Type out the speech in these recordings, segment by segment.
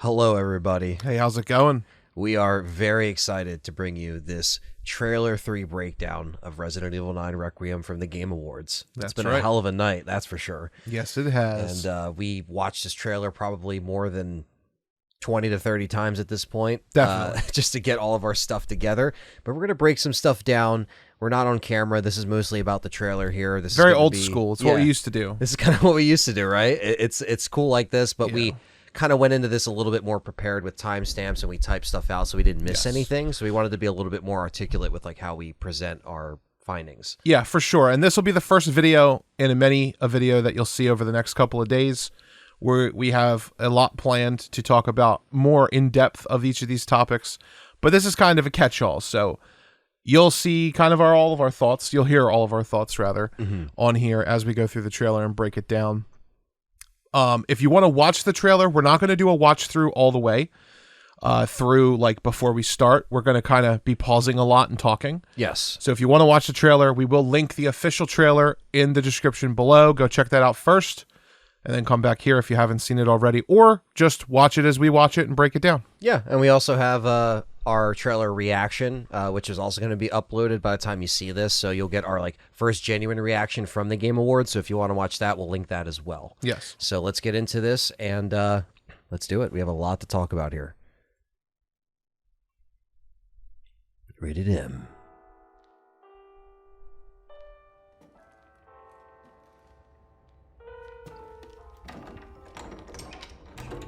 Hello, everybody. Hey, how's it going? We are very excited to bring you this Trailer 3 breakdown of Resident Evil 9 Requiem from the Game Awards. It's been a hell of a night, that's for sure. Yes, it has. And we watched this trailer probably more than 20 to 30 times at this point. Definitely. Just to get all of our stuff together. But we're going to break some stuff down. We're not on camera. This is mostly about the trailer here. This Very is old school. It's what we used to do. This is kind of what we used to do, right? It's cool like this, but we kind of went into this a little bit more prepared with timestamps, and we typed stuff out so we didn't miss anything. So we wanted to be a little bit more articulate with like how we present our findings. Yeah, for sure. And this will be the first video in a video that you'll see over the next couple of days, where we have a lot planned to talk about more in depth of each of these topics. But this is kind of a catch-all, so you'll see kind of all of our thoughts. You'll hear all of our thoughts rather on here as we go through the trailer and break it down. If you want to watch the trailer, we're not going to do a watch through all the way through, like, before we start. We're going to kind of be pausing a lot and talking. Yes. So if you want to watch the trailer, we will link the official trailer in the description below. Go check that out first, and then come back here if you haven't seen it already, or just watch it as we watch it and break it down. Yeah, and we also have our trailer reaction, which is also going to be uploaded by the time you see this, so you'll get our like first genuine reaction from the Game Awards. So if you want to watch that, we'll link that as well. Yes. So let's get into this, and let's do it. We have a lot to talk about here. Rated M.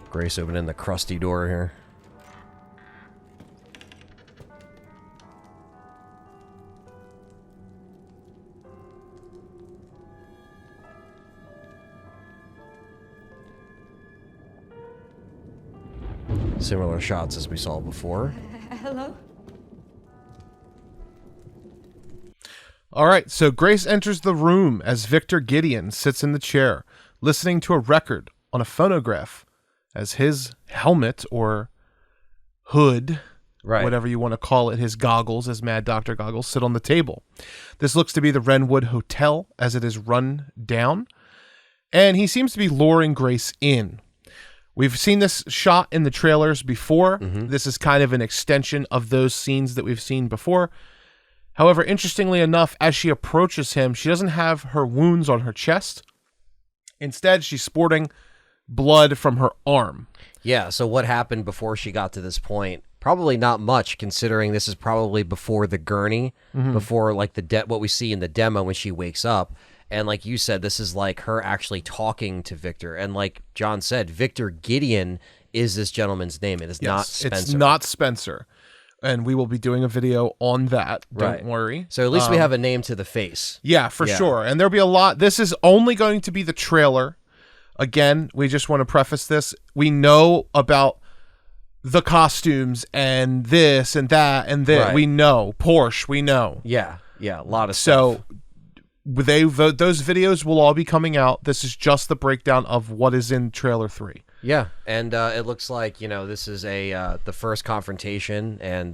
Grace opening the crusty door here. Similar shots as we saw before. Hello? All right, so Grace enters the room as Victor Gideon sits in the chair, listening to a record on a phonograph as his helmet or hood, whatever you want to call it, his goggles, his Mad Doctor goggles, sit on the table. This looks to be the Wrenwood Hotel as it is run down, and he seems to be luring Grace in. We've seen this shot in the trailers before. This is kind of an extension of those scenes that we've seen before. However, interestingly enough, as she approaches him, she doesn't have her wounds on her chest. Instead, she's sporting blood from her arm. Yeah, so what happened before she got to this point? Probably not much, considering this is probably before the gurney, before like what we see in the demo when she wakes up. And like you said, this is like her actually talking to Victor. And like John said, Victor Gideon is this gentleman's name. It is not Spencer. It's not Spencer. And we will be doing a video on that. Don't worry. So at least we have a name to the face. Yeah, for sure. And there'll be a lot. This is only going to be the trailer. Again, we just want to preface this. We know about the costumes and this and that and this. Right. We know. Porsche, we know. Yeah, a lot of stuff. So those videos will all be coming out. This is just the breakdown of what is in trailer 3. Yeah, and it looks like, this is the first confrontation, and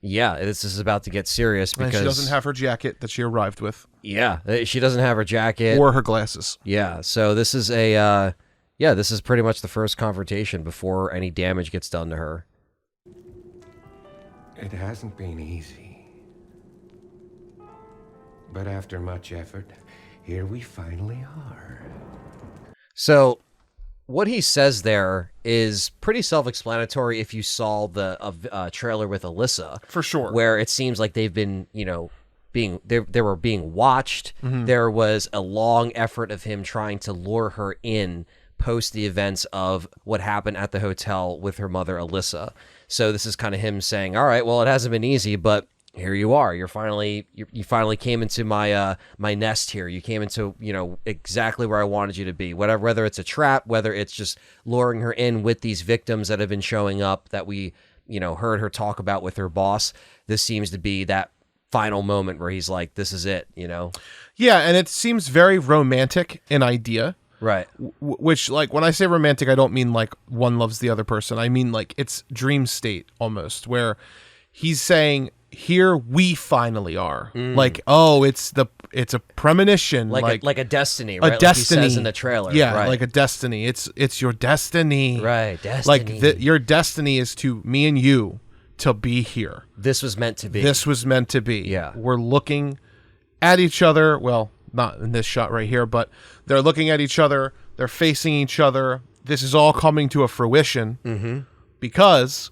this is about to get serious because and she doesn't have her jacket that she arrived with. Yeah, she doesn't have her jacket or her glasses. Yeah, so this is this is pretty much the first confrontation before any damage gets done to her. It hasn't been easy, but after much effort, here we finally are. So what he says there is pretty self-explanatory if you saw the trailer with Alyssa. For sure. Where it seems like they've been, they were being watched. There was a long effort of him trying to lure her in post the events of what happened at the hotel with her mother, Alyssa. So this is kind of him saying, all right, well, it hasn't been easy, but here you are. You finally came into my my nest here. You came into exactly where I wanted you to be. Whether it's a trap, whether it's just luring her in with these victims that have been showing up that we heard her talk about with her boss. This seems to be that final moment where he's like, "This is it." Yeah, and it seems very romantic in idea. Right. Which, like, when I say romantic, I don't mean like one loves the other person. I mean like it's dream state almost, where he's saying, here we finally are. Like, oh, it's a premonition, like a destiny, right? A destiny, like he says in the trailer. Yeah, right. like a destiny. It's your destiny, right? Destiny. Like your destiny is to me and you to be here. This was meant to be. This was meant to be. Yeah, we're looking at each other. Well, not in this shot right here, but they're looking at each other. They're facing each other. This is all coming to a fruition because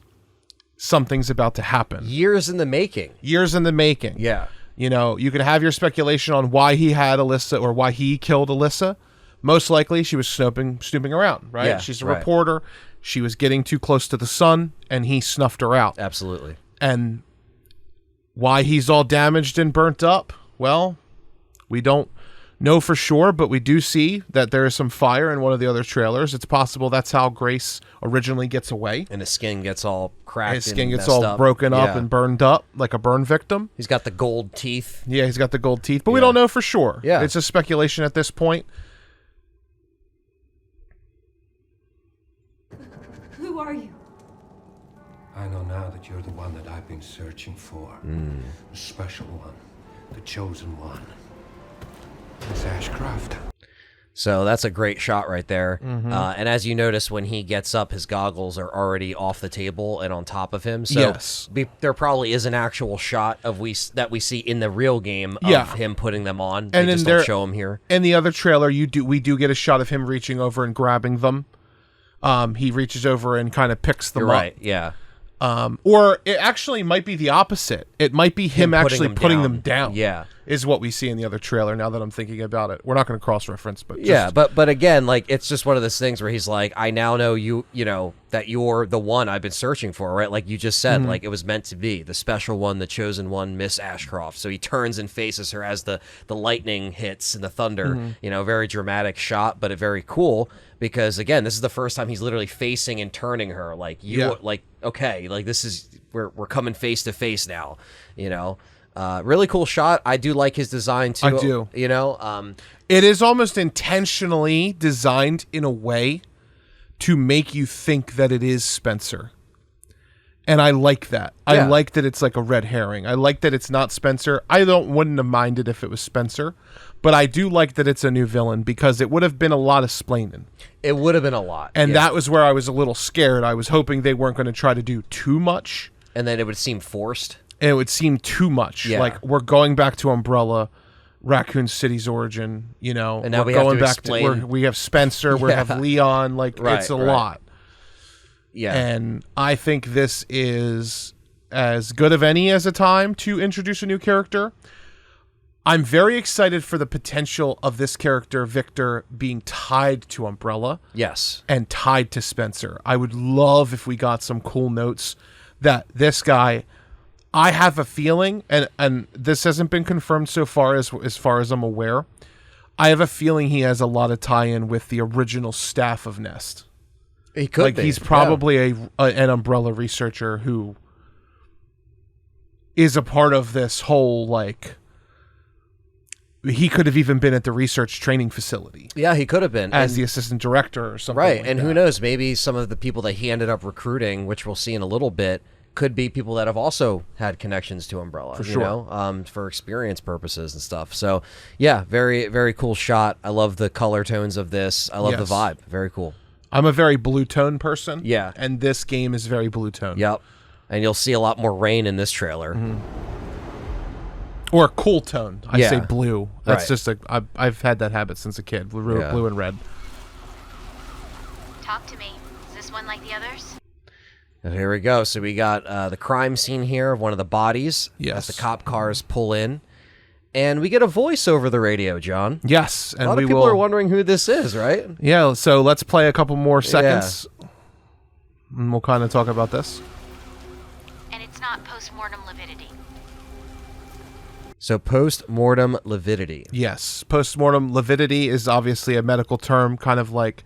something's about to happen. Years in the making. Yeah. You know, you could have your speculation on why he had Alyssa or why he killed Alyssa. Most likely she was snooping around, right? Yeah, she's a right. reporter. She was getting too close to the sun and he snuffed her out. Absolutely. And why he's all damaged and burnt up, well, we don't know for sure, but we do see that there is some fire in one of the other trailers. It's possible that's how Grace originally gets away. And his skin gets all cracked. His skin and gets messed all up. broken up and burned up like a burn victim. He's got the gold teeth. Yeah, he's got the gold teeth, but we don't know for sure. Yeah. It's a speculation at this point. Who are you? I know now that you're the one that I've been searching for. The special one. The chosen one. Miss Ashcroft. So that's a great shot right there. And as you notice, when he gets up, his goggles are already off the table and on top of him. So Yes. there probably is an actual shot of that we see in the real game of Yeah. him putting them on. And They then just don't show him here. In the other trailer, we do get a shot of him reaching over and grabbing them. He reaches over and kind of picks them You're up. right. Yeah. Or it actually might be the opposite. It might be him actually putting them down. Yeah. Is what we see in the other trailer now that I'm thinking about it. We're not going to cross-reference, but just, Yeah, but again, like, it's just one of those things where he's like, I now know you know, that you're the one I've been searching for, right? Like you just said, like it was meant to be. The special one, the chosen one, Miss Ashcroft. So he turns and faces her as the lightning hits and the thunder, you know, very dramatic shot, but very cool because, again, this is the first time he's literally facing and turning her. Like, like, okay, like this is, we're coming face to face now, you know? Really cool shot. I do like his design too. I do. You know, it is almost intentionally designed in a way to make you think that it is Spencer. And I like that. Yeah. I like that it's like a red herring. I like that it's not Spencer. I wouldn't have minded if it was Spencer, but I do like that it's a new villain because it would have been a lot of splaining. it would have been a lot. And yeah. that was where I was a little scared. I was hoping they weren't going to try to do too much. And then it would seem forced. And it would seem too much. Yeah. Like, we're going back to Umbrella, Raccoon City's origin, you know. And now we're we have going to back explain- we have Spencer, we have Leon, like, Right, it's a right. lot. Yeah. And I think this is as good of any as a time to introduce a new character. I'm very excited for the potential of this character, Victor, being tied to Umbrella. Yes. And tied to Spencer. I would love if we got some cool notes that this guy, I have a feeling, and this hasn't been confirmed so far as I'm aware, I have a feeling he has a lot of tie-in with the original staff of Nest. He could be. He's probably an Umbrella researcher who is a part of this whole, like, he could have even been at the research training facility. Yeah, he could have been. As the assistant director or something. Right, like and that. who knows, maybe some of the people that he ended up recruiting, which we'll see in a little bit, could be people that have also had connections to Umbrella, For sure. you know, for experience purposes and stuff. So, yeah, very, very cool shot. I love the color tones of this. I love the Yes. vibe. Very cool. I'm a very blue tone person. Yeah. And this game is very blue tone. Yep. And you'll see a lot more rain in this trailer. Mm-hmm. Or cool tone. I Yeah. say blue. That's Right. just I've had that habit since a kid. Blue, Yeah. blue and red. Talk to me. Is this one like the others? And here we go. So we got the crime scene here of one of the bodies Yes. as the cop cars pull in. And we get a voice over the radio, John. Yes. A And lot we of people will are wondering who this is, right? Yeah, so let's play a couple more seconds. And we'll kind of talk about this. And it's not post-mortem lividity. So post-mortem lividity. Yes. Postmortem lividity is obviously a medical term, kind of like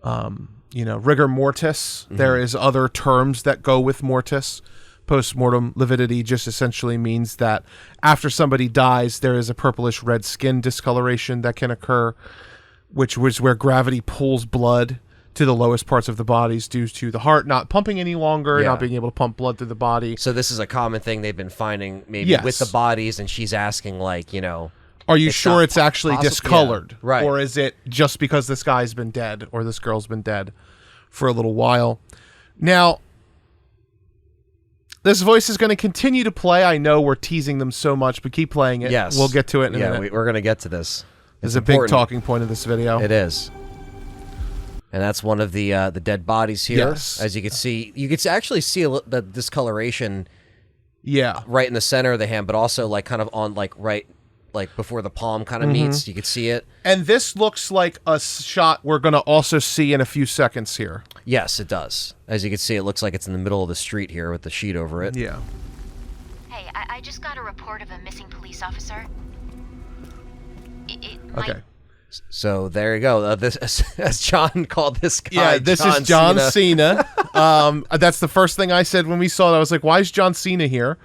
rigor mortis. Mm-hmm. There is other terms that go with mortis. Postmortem lividity just essentially means that after somebody dies, there is a purplish red skin discoloration that can occur, which was where gravity pulls blood to the lowest parts of the bodies due to the heart not pumping any longer, Yeah. not being able to pump blood through the body. So this is a common thing they've been finding maybe Yes. with the bodies, and she's asking, like, you know, Are you it's sure not it's actually possible- discolored? Yeah, right. Or is it just because this guy's been dead or this girl's been dead for a little while? Now, this voice is going to continue to play. I know we're teasing them so much, but keep playing it. Yes. We'll get to it in a yeah, minute. we're going to get to this. There's a big talking point of this video. It is. And that's one of the dead bodies here. Yes. As you can see, you can actually see the discoloration Yeah. right in the center of the hand, but also like kind of on like right like before the palm kind of meets. You could see it. And this looks like a shot we're going to also see in a few seconds here. Yes, it does. As you can see, it looks like it's in the middle of the street here with the sheet over it. Yeah. Hey, I just got a report of a missing police officer. It Okay. might So there you go. This, as John called this guy, Yeah, this is John Cena. That's the first thing I said when we saw it. I was like, why is John Cena here?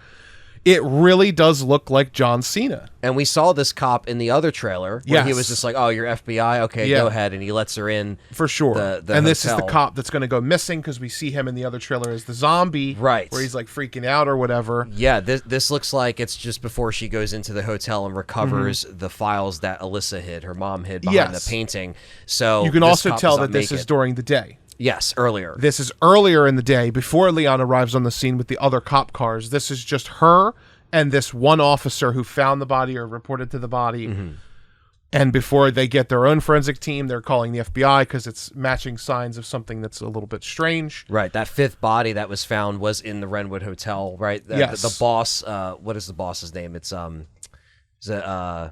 It really does look like John Cena. And we saw this cop in the other trailer where he Yes. was just like, "Oh, you're FBI? Okay, Yeah. go ahead." And he lets her in. For sure. The And this is the hotel. cop that's going to go missing because we see him in the other trailer as the zombie. Right. Where he's like freaking out or whatever. Yeah, this looks like it's just before she goes into the hotel and recovers the files that Alyssa hid, her mom hid behind Yes. the painting. So You can this also cop tell does that not this make is it. during the day. Yes, earlier. This is earlier in the day before Leon arrives on the scene with the other cop cars. This is just her and this one officer who found the body or reported to the body. And before they get their own forensic team, they're calling the FBI because it's matching signs of something that's a little bit strange. Right, that fifth body that was found was in the Renwood Hotel. Right, Yes. The boss. What is the boss's name? It's is it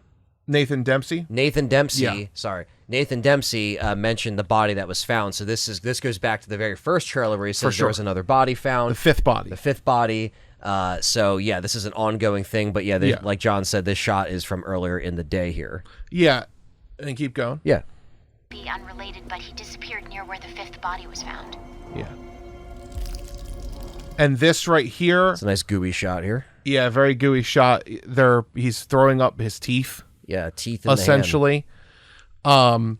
Nathan Dempsey? Nathan Dempsey. Yeah. Sorry, Nathan Dempsey mentioned the body that was found. So this goes back to the very first trailer where he says sure. there was another body found. The fifth body. The fifth body. So yeah, this is an ongoing thing. But yeah, Yeah. like John said, this shot is from earlier in the day here. Yeah. And keep going. Yeah. be unrelated, but he disappeared near where the fifth body was found. Yeah. And this right here, It's a nice gooey shot here. yeah, very gooey shot. He's throwing up his teeth, Yeah, teeth in the hand. essentially.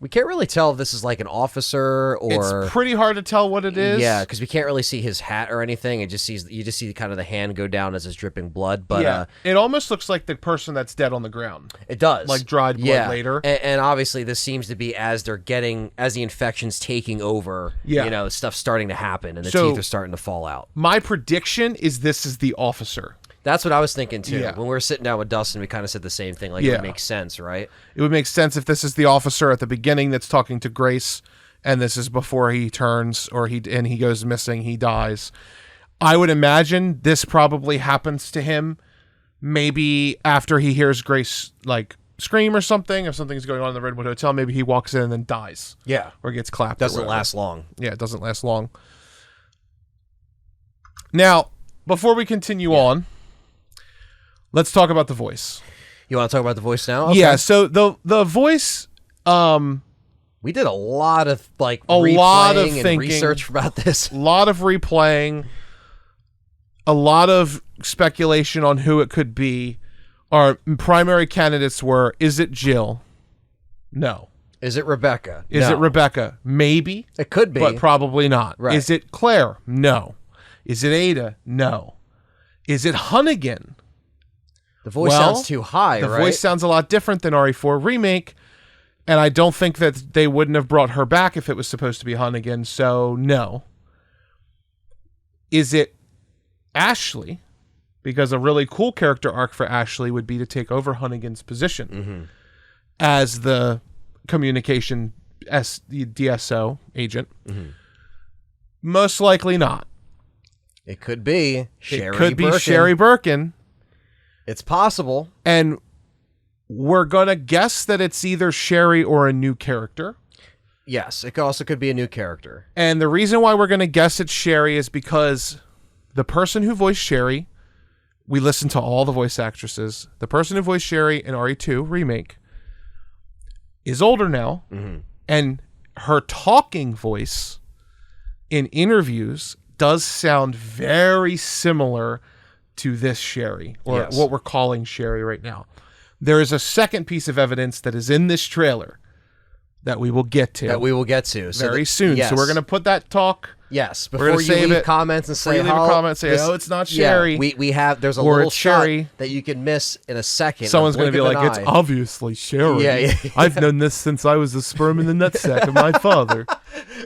We can't really tell if this is like an officer or It's pretty hard to tell what it is. yeah, because we can't really see his hat or anything. You just see kind of the hand go down as it's dripping blood. But yeah. It almost looks like the person that's dead on the ground. it does Like dried blood yeah. later. And obviously this seems to be as the infection's taking over. Yeah. You know, stuff's starting to happen and the So- teeth are starting to fall out. My prediction is this is the officer. That's what I was thinking too. Yeah. When we were sitting down with Dustin, we kind of said the same thing. Like Yeah. it makes sense, right? It would make sense if this is the officer at the beginning that's talking to Grace, and this is before he turns or he goes missing, he dies. I would imagine this probably happens to him maybe after he hears Grace like scream or something. If something's going on in the Redwood Hotel, maybe he walks in and then dies Yeah. or gets clapped. or Doesn't whatever. last long. Yeah, it doesn't last long. Now, before we continue on, let's talk about the voice. You want to talk about the voice now? Okay. Yeah, so the voice We did a lot of like A lot of replaying and thinking. research about this. a lot of replaying, a lot of speculation on who it could be. Our primary candidates were, is it Jill? No. Is it Rebecca? Is No. it Rebecca? Maybe, It could be. but probably not. Right. Is it Claire? No. Is it Ada? No. Is it Hunnigan? the voice Well, sounds too high, The right? voice sounds a lot different than RE4 Remake, and I don't think that they wouldn't have brought her back if it was supposed to be Hunnigan, so no. Is it Ashley? Because a really cool character arc for Ashley would be to take over Hunnigan's position as the communication DSO agent. Most likely not. It could be Sherry It could be Birkin. Sherry Birkin. It's possible. And we're going to guess that it's either Sherry or a new character. Yes, it also could be a new character. And the reason why we're going to guess it's Sherry is because the person who voiced Sherry, we listened to all the voice actresses. The person who voiced Sherry in RE2 Remake is older now. And her talking voice in interviews does sound very similar to this Sherry, or Yes. what we're calling Sherry right now. There is a second piece of evidence that is in this trailer that we will get to. Very soon. Yes. So we're going to put that talk. Yes, We're gonna before you save leave it. comments and say, Leave a comment, say, "Oh, it's not Sherry." Yeah, we have. There's a Or little it's shot Sherry. that you can miss in a second. Someone's going to be like, "It's eye. obviously Sherry." Yeah. I've known this since I was the sperm in the nutsack of my father.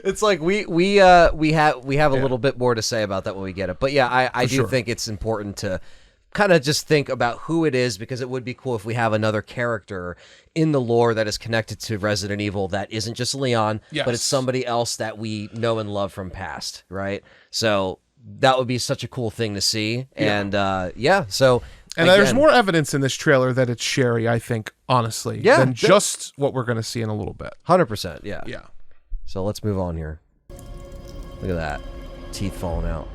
It's like we have a little bit more to say about that when we get it. But yeah, I do think it's important to kind of just think about who it is, because it would be cool if we have another character in the lore that is connected to Resident Evil that isn't just Leon, but it's somebody else that we know and love from past, right? So that would be such a cool thing to see. And so and again, there's more evidence in this trailer that it's Sherry, I think, honestly, than just what we're going to see in a little bit. 100%, yeah. Yeah. So let's move on here. Look at that. Teeth falling out.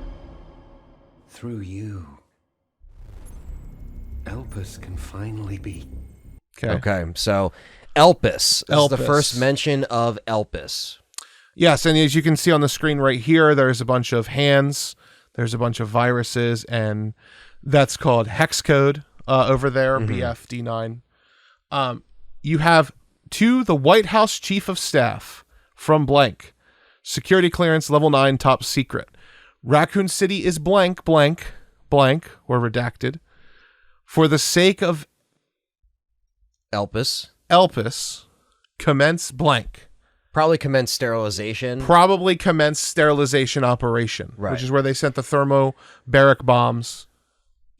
Through you, Elpis can finally be. Okay, so Elpis. This is the Elpis. first mention of Elpis. Yes, and as you can see on the screen right here, there's a bunch of hands, there's a bunch of viruses, and that's called hex code over there, BFD9. You have to the White House Chief of Staff from blank. Security clearance level 9, top secret. Raccoon City is blank, blank, blank, or redacted. For the sake of Elpis. Commence blank. Probably commence sterilization. Probably commence sterilization operation, which is where they sent the thermobaric bombs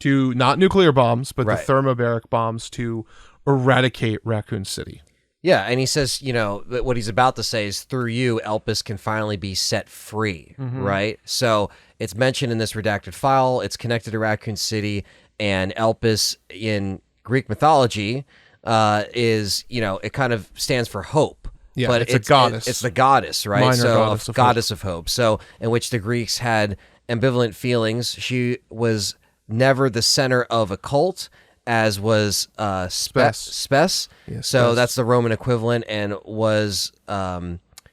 to, not nuclear bombs, but the thermobaric bombs to eradicate Raccoon City. Yeah, and he says, what he's about to say is through you, Elpis can finally be set free, right? So it's mentioned in this redacted file. It's connected to Raccoon City, and Elpis in Greek mythology is, it kind of stands for hope. Yeah, but it's a goddess. It's the goddess, right? Minor Goddess of hope. So in which the Greeks had ambivalent feelings. She was never the center of a cult, as was Spes. Yeah, so Spes. that's the Roman equivalent, and was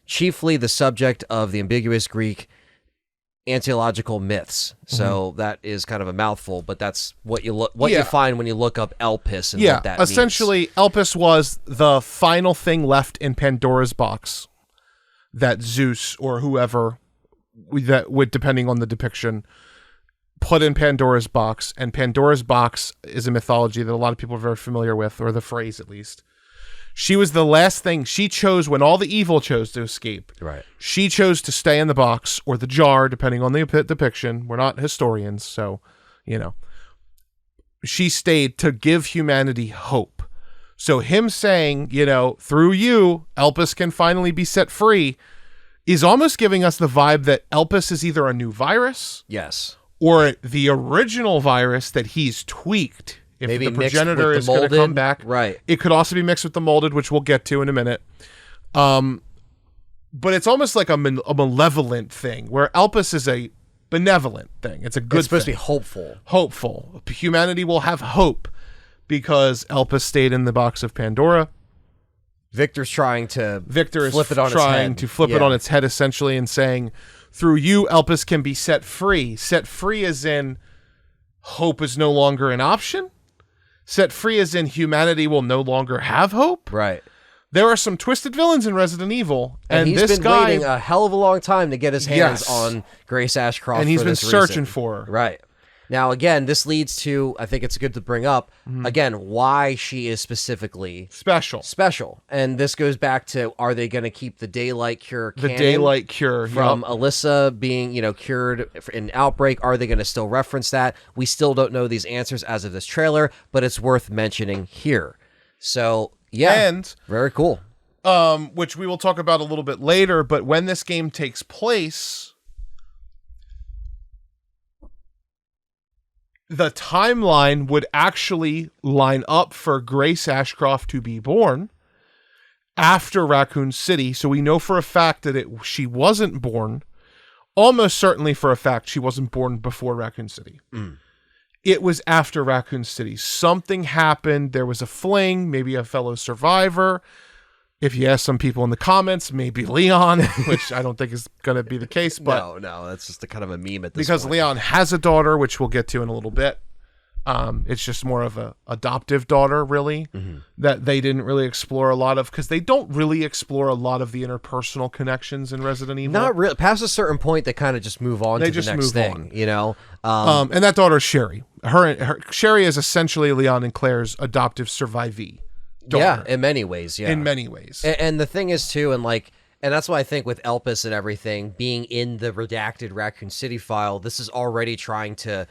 chiefly the subject of the ambiguous Greek antiological myths. So that is kind of a mouthful, but that's what you you find when you look up Elpis and what that essentially means. Elpis was the final thing left in Pandora's box that Zeus or whoever that would, depending on the depiction, put in Pandora's box. And Pandora's box is a mythology that a lot of people are very familiar with, or the phrase at least. She was the last thing. She chose, when all the evil chose to escape. Right. She chose to stay in the box or the jar, depending on the depiction. We're not historians, so, she stayed to give humanity hope. So him saying, through you, Elpis can finally be set free, is almost giving us the vibe that Elpis is either a new virus. Yes. Or the original virus that he's tweaked. If Maybe the progenitor is going to come back. Right. It could also be mixed with the molded, which we'll get to in a minute. But it's almost like a malevolent thing, where Elpis is a benevolent thing. It's a good It's supposed thing. to be hopeful. Hopeful. Humanity will have hope because Elpis stayed in the box of Pandora. Victor's trying to Victor is flip it on trying its head. to flip it on its head, essentially, and saying, through you, Elpis can be set free. Set free as in hope is no longer an option. Set free as in humanity will no longer have hope. Right. There are some twisted villains in Resident Evil, and he's this been guy waiting a hell of a long time to get his hands Yes. on Grace Ashcroft, and he's for been this searching reason. for her. Right. Now, again, this leads to, I think it's good to bring up, again, why she is specifically special. And this goes back to, are they going to keep the daylight cure The canon daylight cure from yup. Alyssa being, cured in Outbreak? Are they going to still reference that? We still don't know these answers as of this trailer, but it's worth mentioning here. So, yeah, And very cool. which we will talk about a little bit later, but when this game takes place, the timeline would actually line up for Grace Ashcroft to be born after Raccoon City. So we know for a fact that she wasn't born. Almost certainly for a fact she wasn't born before Raccoon City. It was after Raccoon City. Something happened. There was a fling, maybe a fellow survivor. If you ask some people in the comments, maybe Leon, which I don't think is going to be the case. But no, that's just a kind of a meme at this because point. Leon has a daughter, which we'll get to in a little bit. It's just more of a adoptive daughter, really, that they didn't really explore a lot of, because they don't really explore a lot of the interpersonal connections in Resident Evil. Not really. Past a certain point, they kind of just move on They to just the next move thing, on. you know? And that daughter is Sherry. Sherry is essentially Leon and Claire's adoptive survivee daughter. Yeah, in many ways, yeah. In many ways. And the thing is, too, and that's why I think with Elpis and everything, being in the redacted Raccoon City file, this is already trying to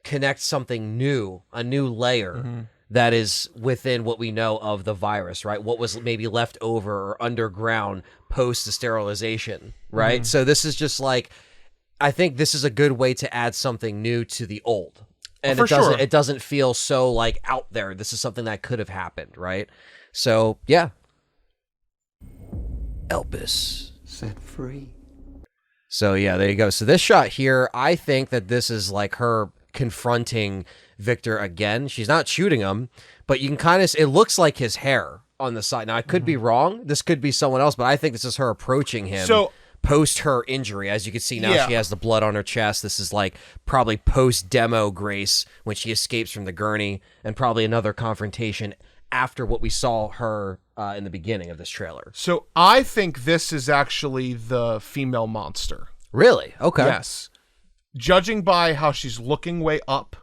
connect something new, a new layer that is within what we know of the virus, right? What was maybe left over or underground post the sterilization, right? So this is just like, I think this is a good way to add something new to the old. And it doesn't feel so like out there. This is something that could have happened, right? So yeah. Elpis. Set free. So yeah, there you go. So this shot here, I think that this is like her confronting Victor again. She's not shooting him, but you can kind of, it looks like his hair on the side. Now I could be wrong. This could be someone else, but I think this is her approaching him. So post her injury. As you can see now, she has the blood on her chest. This is like probably post demo Grace when she escapes from the gurney, and probably another confrontation after what we saw her in the beginning of this trailer. So I think this is actually the female monster. Really? Okay. Yes. Judging by how she's looking way up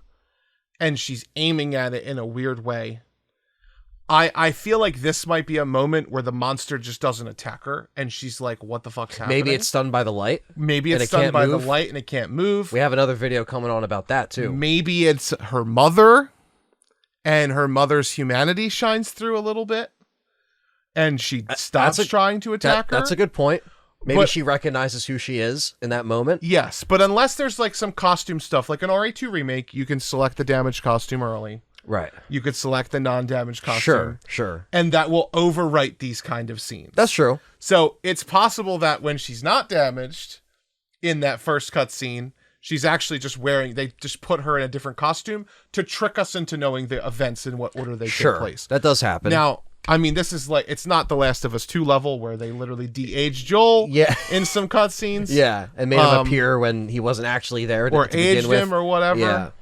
and she's aiming at it in a weird way, I feel like this might be a moment where the monster just doesn't attack her and she's like, what the fuck's happening? Maybe it's stunned by the light. Maybe it's stunned by the light and it can't move. We have another video coming on about that too. Maybe it's her mother and her mother's humanity shines through a little bit and she stops trying to attack her. That's a good point. Maybe she recognizes who she is in that moment. Yes, but unless there's like some costume stuff, like an RA2 remake, you can select the damaged costume early. Right. You could select the non-damaged costume. Sure. And that will overwrite these kind of scenes. That's true. So it's possible that when she's not damaged in that first cutscene, she's actually just they just put her in a different costume to trick us into knowing the events in what order they take place. That does happen. Now, I mean, this is like, it's not the Last of Us 2 level where they literally de-aged Joel in some cutscenes. Yeah, and made him appear when he wasn't actually there to aged him or whatever.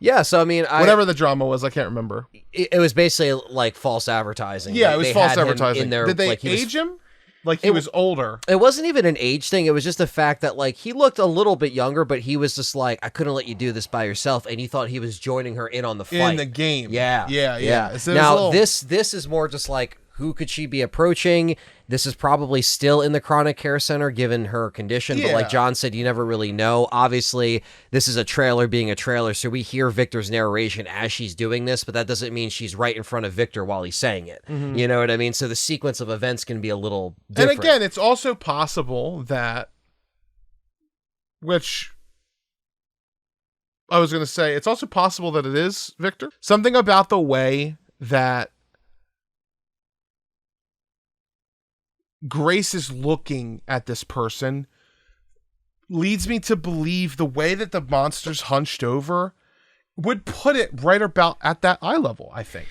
Yeah. So I mean, whatever the drama was, I can't remember. It was basically like false advertising. Yeah, it was false advertising. In there, did they age him? Like he was older. It wasn't even an age thing. It was just the fact that like he looked a little bit younger, but he was just like, I couldn't let you do this by yourself, and you thought he was joining her in on the fight in the game. Yeah. So now this is more just like, who could she be approaching? This is probably still in the chronic care center given her condition, but like John said, you never really know. Obviously, this is a trailer being a trailer, so we hear Victor's narration as she's doing this, but that doesn't mean she's right in front of Victor while he's saying it. You know what I mean? So the sequence of events can be a little different. And again, it's also possible that, which I was going to say, it's also possible that it is Victor. Something about the way that Grace is looking at this person leads me to believe the way that the monster's hunched over would put it right about at that eye level, I think.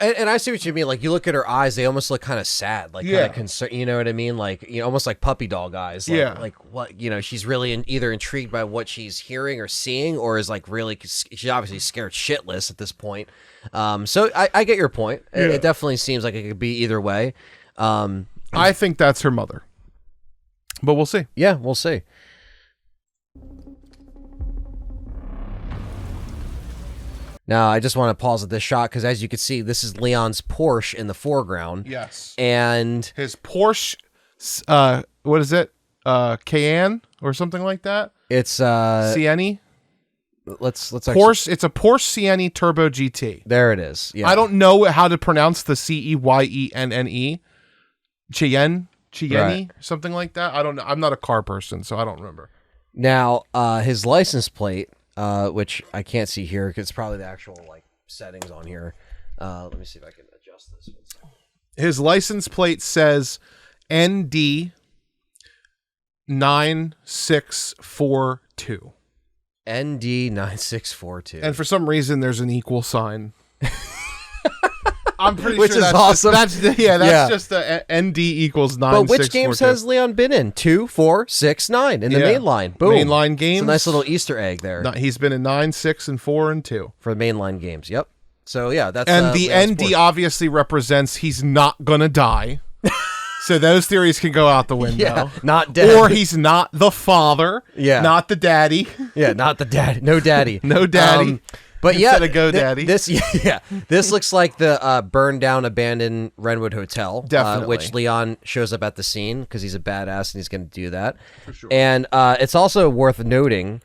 And I see what you mean. Like, you look at her eyes, they almost look kind of sad, like kind of concerned. You know what I mean? Like, you know, almost like puppy dog eyes. Like, like what, you know, she's really either intrigued by what she's hearing or seeing, or is like really, she's obviously scared shitless at this point. So I get your point. It definitely seems like it could be either way. I think that's her mother, but we'll see. Yeah, we'll see. Now, I just want to pause at this shot because, as you can see, this is Leon's Porsche in the foreground. Yes. And his Porsche, what is it? Cayenne or something like that? It's Sienna. Let's Porsche. It's a Porsche Sienna Turbo GT. There it is. Yeah. I don't know how to pronounce the Ceyenne. Cheyenne, right. Something like that. I don't know. I'm not a car person, so I don't remember. Now, his license plate, which I can't see here because it's probably the actual like settings on here. Let me see if I can adjust this. His license plate says ND 9642. ND 9642. And for some reason, there's an equal sign. I'm pretty which sure is that's awesome. That's just the ND equals 9. But which 6, games 4, 2. has Leon been in? 2, 4, 6, 9 in the main line. Boom. Mainline games. It's a nice little Easter egg there. No, he's been in 9, 6, and 4, and 2 for the mainline games. Yep. So yeah, that's and the Leon's ND Sports. obviously represents he's not gonna die. So those theories can go out the window. Yeah, not dead. Or he's not the father. Yeah. Not the daddy. Yeah, not the daddy. No daddy. No daddy. But yeah, Instead of GoDaddy. This looks like the burned down, abandoned Renwood Hotel. Definitely. Which Leon shows up at the scene because he's a badass and he's going to do that. For sure. And it's also worth noting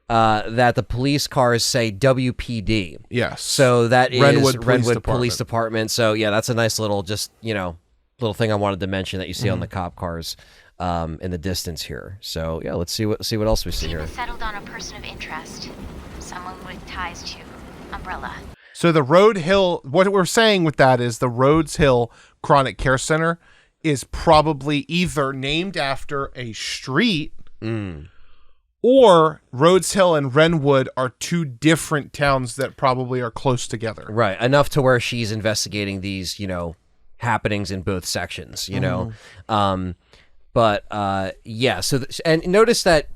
that the police cars say WPD. Yes. So that is Renwood Renwood Police Police Department. So yeah, that's a nice little little thing I wanted to mention that you see on the cop cars in the distance here. So yeah, let's see what else we see Team here. has settled on a person of interest. Someone with ties to Umbrella. So the Road Hill, what we're saying with that is the Rhodes Hill Chronic Care Center is probably either named after a street or Rhodes Hill and Renwood are two different towns that probably are close together. Right. Enough to where she's investigating these, happenings in both sections, But yeah, so and notice that,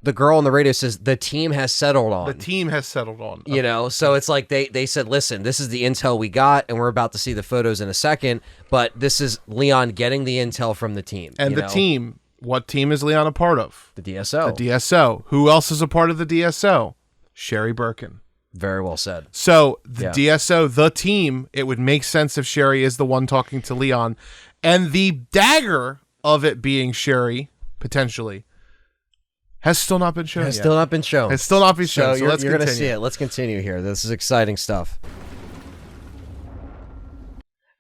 the girl on the radio says the team has settled on. The team has settled on. So it's like they said, listen, this is the intel we got, and we're about to see the photos in a second, but this is Leon getting the intel from the team. And the team, what team is Leon a part of? The DSO. The DSO. Who else is a part of the DSO? Sherry Birkin. Very well said. So the DSO, the team, it would make sense if Sherry is the one talking to Leon. And the dagger of it being Sherry, potentially, has still not been shown yet. Has still not been shown. Has still not been shown. So you're let's going to continue. see it. Let's continue here. This is exciting stuff.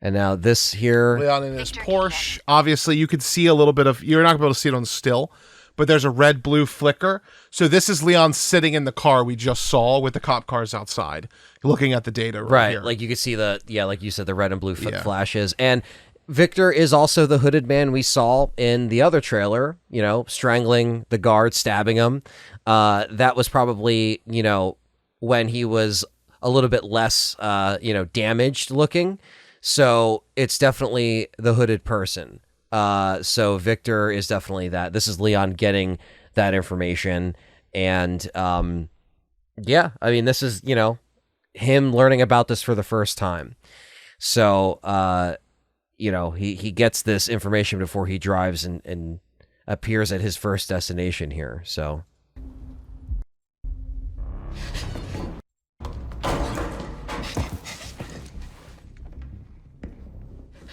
And now this here. Leon in his Porsche. Obviously, you could see a little bit of, you're not going to be able to see it on still, but there's a red-blue flicker. So this is Leon sitting in the car we just saw with the cop cars outside, looking at the data right here. Like you could see like you said, the red and blue flashes. And Victor is also the hooded man we saw in the other trailer, strangling the guard, stabbing him. That was probably, when he was a little bit less, damaged looking. So it's definitely the hooded person. So Victor is definitely that. This is Leon getting that information. And, this is, him learning about this for the first time. So, he gets this information before he drives and appears at his first destination here. So.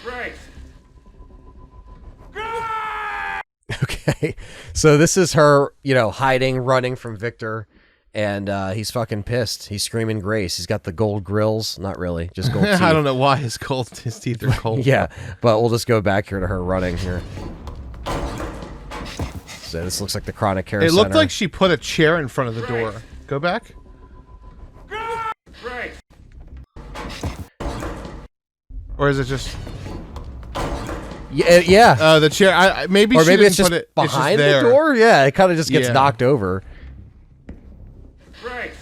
Great. Okay. So this is her, hiding, running from Victor. And he's fucking pissed. He's screaming Grace. He's got the gold grills. Not really, just gold teeth. I don't know why his teeth are cold. Yeah, but we'll just go back here to her running here. So this looks like the Chronic Care Center. It looked like she put a chair in front of the door. Go back. Great. Or is it just... Yeah. The chair. Maybe or she maybe didn't it's just put it behind it's just the door. Yeah, it kind of just gets Yeah. knocked over. Great.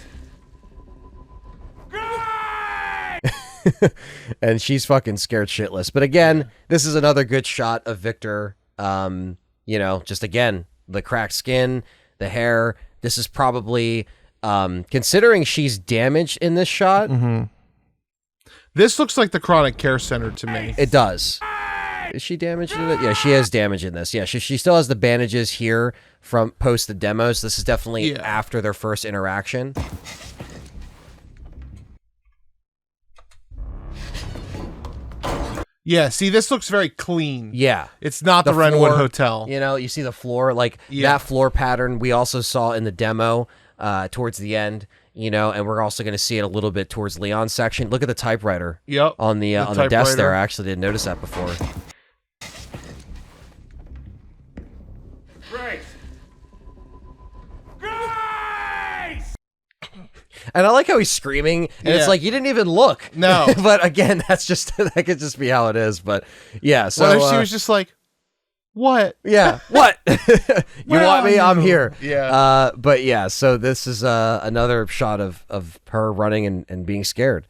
And she's fucking scared shitless. But again, this is another good shot of Victor. Just again, the cracked skin, the hair. This is probably, considering she's damaged in this shot. Mm-hmm. This looks like the Chronic Care Center to me. It does. Is she damaged in it? Yeah, she has damage in this. Yeah, she still has the bandages here from post the demos. This is definitely after their first interaction. Yeah, see, this looks very clean. Yeah. It's not the Renwood floor, Hotel. You see the floor, that floor pattern we also saw in the demo towards the end, and we're also going to see it a little bit towards Leon's section. Look at the typewriter on the desk there. I actually didn't notice that before. Great. And I like how he's screaming, and it's like, you didn't even look. No. But again, that could just be how it is. But yeah, so what if she was just like, what? Yeah, what? You want me? I'm here. Yeah. But yeah, so this is another shot of her running and being scared.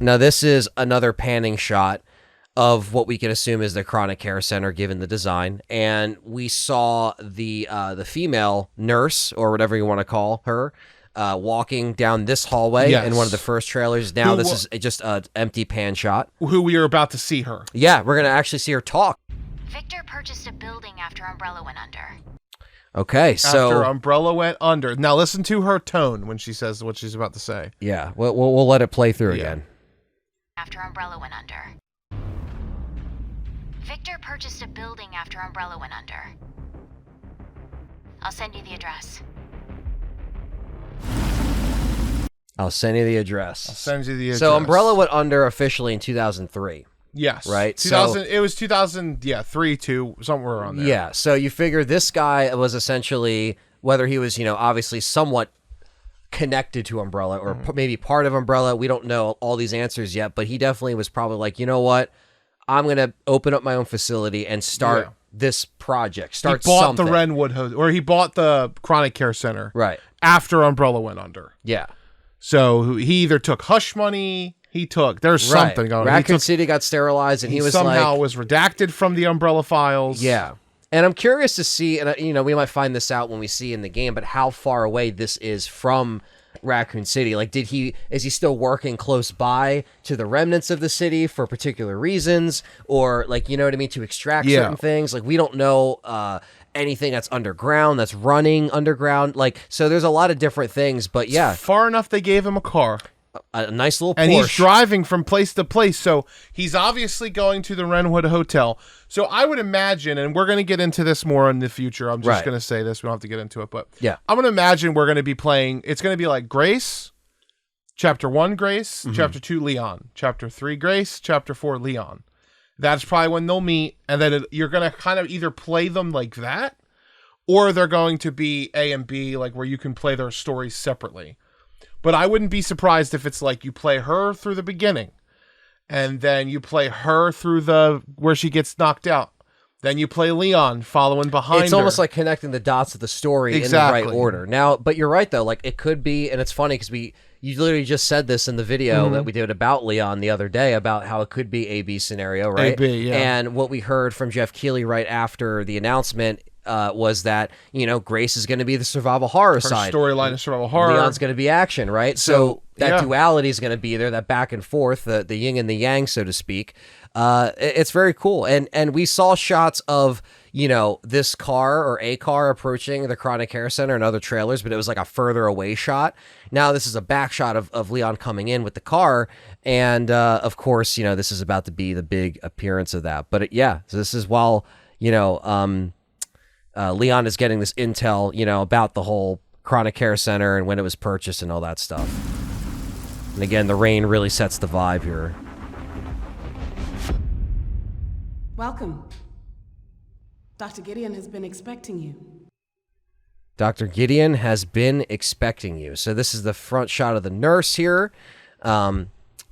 Now, this is another panning shot of what we can assume is the Chronic Care Center, given the design. And we saw the female nurse, or whatever you want to call her, walking down this hallway in one of the first trailers. Now this is just an empty pan shot. Who we are about to see her. Yeah, we're going to actually see her talk. Victor purchased a building after Umbrella went under. Okay, so... After Umbrella went under. Now listen to her tone when she says what she's about to say. Yeah, we'll let it play through again. After Umbrella went under. Victor purchased a building after Umbrella went under. I'll send you the address. I'll send you the address. I'll send you the address. So Umbrella went under officially in 2003. Yes. Right? 2000. It was 2000. Yeah, 3, 2, somewhere around there. Yeah. So you figure this guy was essentially, whether he was, obviously somewhat connected to Umbrella or maybe part of Umbrella. We don't know all these answers yet, but he definitely was probably like, you know what? I'm going to open up my own facility and start this project. He bought something. The Renwood Hotel, or he bought the Chronic Care Center. Right. After Umbrella went under. Yeah. So he either took hush money, there's something going on. Raccoon City got sterilized, and he was somehow was redacted from the Umbrella files. Yeah. And I'm curious to see, and we might find this out when we see in the game, but how far away this is from Raccoon City. Like, is he still working close by to the remnants of the city for particular reasons, or like, you know what I mean, to extract certain things? Like, we don't know anything that's underground, that's running underground. Like, so there's a lot of different things, but yeah. It's far enough they gave him a car. A nice little Porsche. And he's driving from place to place, so he's obviously going to the Renwood Hotel. So I would imagine, and we're going to get into this more in the future, I'm just going to say this, we don't have to get into it, but yeah, I'm going to imagine we're going to be playing, it's going to be like Grace, Chapter 1 Grace, Chapter 2 Leon, Chapter 3 Grace, Chapter 4 Leon. That's probably when they'll meet, and then you're going to kind of either play them like that, or they're going to be A and B, like where you can play their stories separately. But I wouldn't be surprised if it's like you play her through the beginning, and then you play her through where she gets knocked out. Then you play Leon following behind her. It's almost like connecting the dots of the story in the right order. Now, but you're right, though. Like, it could be, and it's funny because you literally just said this in the video that we did about Leon the other day about how it could be A-B scenario, right? A-B, yeah. And what we heard from Jeff Keighley right after the announcement was that, Grace is going to be the survival horror side. Storyline of survival horror. Leon's going to be action, right? So that duality is going to be there, that back and forth, the yin and the yang, so to speak. It's very cool. And we saw shots of, this car or a car approaching the Chronic Care Center and other trailers, but it was like a further away shot. Now this is a back shot of Leon coming in with the car. And of course, this is about to be the big appearance of that. But so this is while, Leon is getting this intel, about the whole Chronic Care Center and when it was purchased and all that stuff. And again, the rain really sets the vibe here. Welcome. Dr. Gideon has been expecting you. Dr. Gideon has been expecting you. So this is the front shot of the nurse here.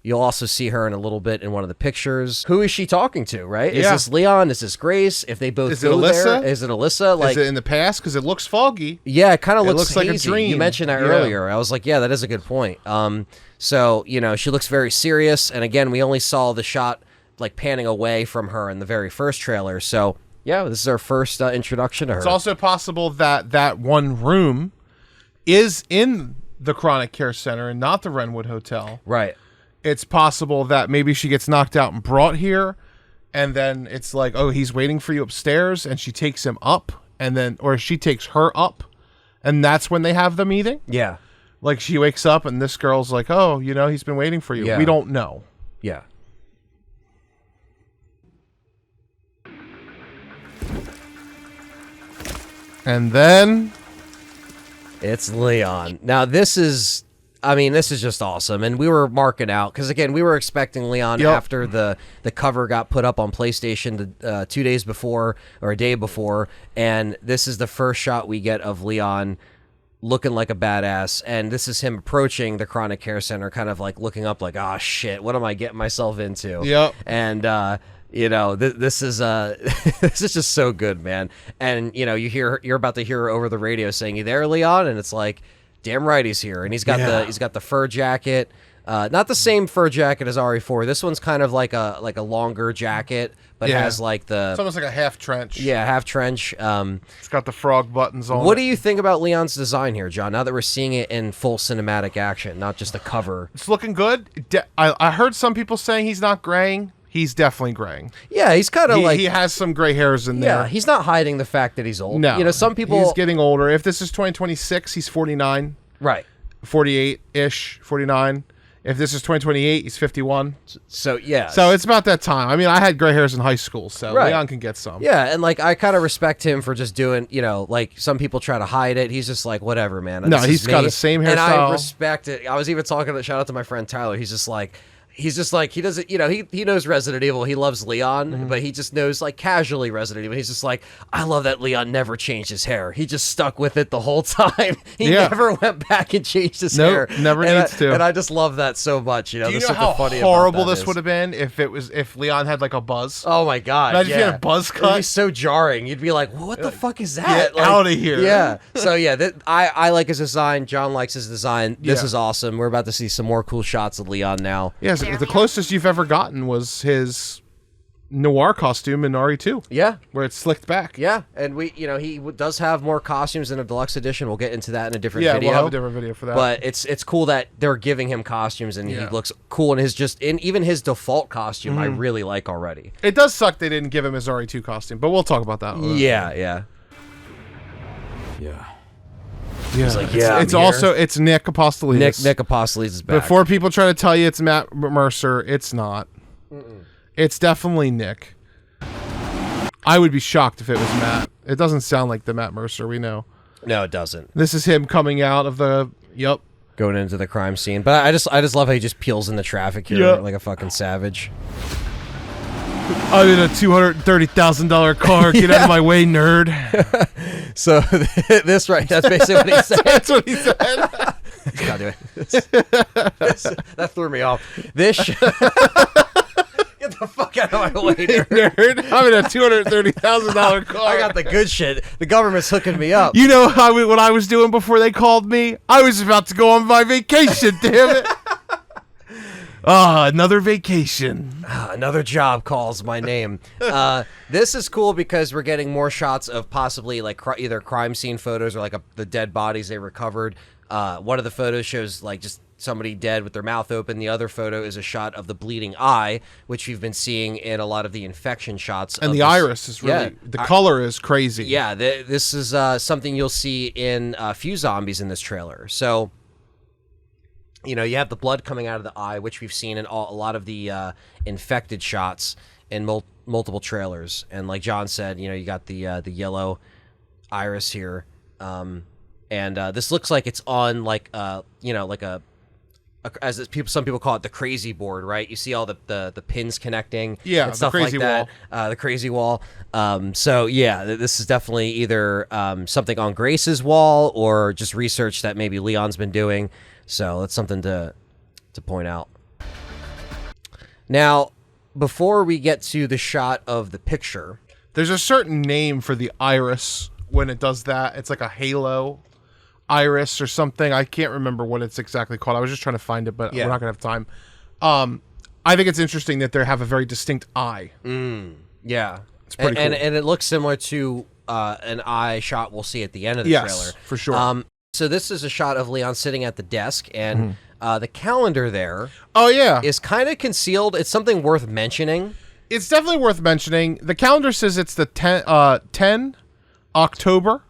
You'll also see her in a little bit in one of the pictures. Who is she talking to, right? Is this Leon? Is this Grace? If they both go there, is it Alyssa? Like, is it in the past? Because it looks foggy. Yeah, it kind of looks like a hazy. dream. You mentioned that earlier. I was like, yeah, that is a good point. So, she looks very serious. And again, we only saw the shot like panning away from her in the very first trailer. So, yeah, this is our first introduction to her. It's also possible that one room is in the Chronic Care Center and not the Renwood Hotel. Right. It's possible that maybe she gets knocked out and brought here, and then it's like, oh, he's waiting for you upstairs, and she takes him up, or she takes her up, and that's when they have the meeting? Yeah. Like, she wakes up, and this girl's like, oh, he's been waiting for you. Yeah. We don't know. Yeah. And then it's Leon. Now, this is just awesome. And we were marking out, because, again, we were expecting Leon after the cover got put up on PlayStation 2 days before, or a day before. And this is the first shot we get of Leon looking like a badass. And this is him approaching the Chronic Care Center, kind of like looking up like, oh, shit, what am I getting myself into? Yep. And, this is this is just so good, man. And you're about to hear her over the radio saying, "You there, Leon?" And it's like, damn right he's here. And he's got the fur jacket. Not the same fur jacket as RE4. This one's kind of like a longer jacket, but has like It's almost like a half trench. Yeah, half trench. It's got the frog buttons on. What do you think about Leon's design here, John? Now that we're seeing it in full cinematic action, not just a cover. It's looking good. I heard some people saying he's not graying. He's definitely graying. Yeah, he's kind of like... He has some gray hairs in there. Yeah, he's not hiding the fact that he's old. No. You know, some people... He's getting older. If this is 2026, he's 49. Right. 48-ish, 49. If this is 2028, he's 51. So, yeah. So it's about that time. I mean, I had gray hairs in high school, so Right. Leon can get some. Yeah, and like I kind of respect him for just doing, you know, like some people try to hide it. He's just like, whatever, man. No, This he's is got me. the same And I hairstyle. respect it. I was even talking to, shout out to my friend Tyler. He's just like, he doesn't, you know, he knows Resident Evil. He loves Leon, but he just knows like casually Resident Evil. He's just like, I love that Leon never changed his hair. He just stuck with it the whole time. He never went back and changed his hair. Never needs to. And I just love that so much. You know, Do you there's know something how funny about horrible that this is. would have been if Leon had like a buzz? Oh my god! Imagine if you yeah. had a buzz It'd cut. be so jarring. You'd be like, well, "What the fuck is that?" Get Like, out of here. Yeah. So yeah, I like his design. John likes his design. This Yeah. is awesome. We're about to see some more cool shots of Leon now. Yes, the closest you've ever gotten was his noir costume in RE2. Yeah. Where it's slicked back. Yeah, and he does have more costumes in a deluxe edition. We'll get into that in a different video. We'll have a different video for that. But it's cool that they're giving him costumes and he looks cool in even his default costume. I really like already. It does suck they didn't give him his RE2 costume, but we'll talk about that. Yeah. Yeah. He's like, yeah, It's I'm here. also it's Nick Apostolidis. Nick Apostolidis is back. Before people try to tell you it's Matt Mercer, it's not. It's definitely Nick. I would be shocked if it was Matt. It doesn't sound like the Matt Mercer we know. No, it doesn't. This is him coming out of the Going into the crime scene. But I just love how he just peels into traffic here like a fucking savage. I'm in a $230,000 car. Get out of my way, nerd. So that's basically what he said. That's what he said. God damn it. That threw me off. Get the fuck out of my way, nerd. I'm in a $230,000 car. I got the good shit. The government's hooking me up. You know what I was doing before they called me? I was about to go on my vacation, damn it. Another vacation. Another job calls my name. This is cool because we're getting more shots of possibly like either crime scene photos or like the dead bodies they recovered. One of the photos shows like just somebody dead with their mouth open. The other photo is a shot of the bleeding eye, which we've been seeing in a lot of the infection shots. And the iris is really, the color is crazy. Yeah, this is something you'll see in a few zombies in this trailer. So, you know, you have the blood coming out of the eye, which we've seen in a lot of the infected shots in multiple trailers. And like John said, you know, you got the yellow iris here. And this looks like it's on like, you know, like some people call it the crazy board, right? You see all the pins connecting, and stuff like that. The crazy wall. So yeah, this is definitely either something on Grace's wall or just research that maybe Leon's been doing. So that's something to point out. Now, before we get to the shot of the picture, there's a certain name for the iris when it does that. It's like a halo iris or something. I can't remember what it's exactly called. I was just trying to find it, but we're not gonna have time. I think it's interesting that they have a very distinct eye. Yeah, it's pretty cool. And it looks similar to an eye shot we'll see at the end of the trailer. For sure. So this is a shot of Leon sitting at the desk, and the calendar there is kind of concealed. It's something worth mentioning. It's definitely worth mentioning. The calendar says it's the 10 October.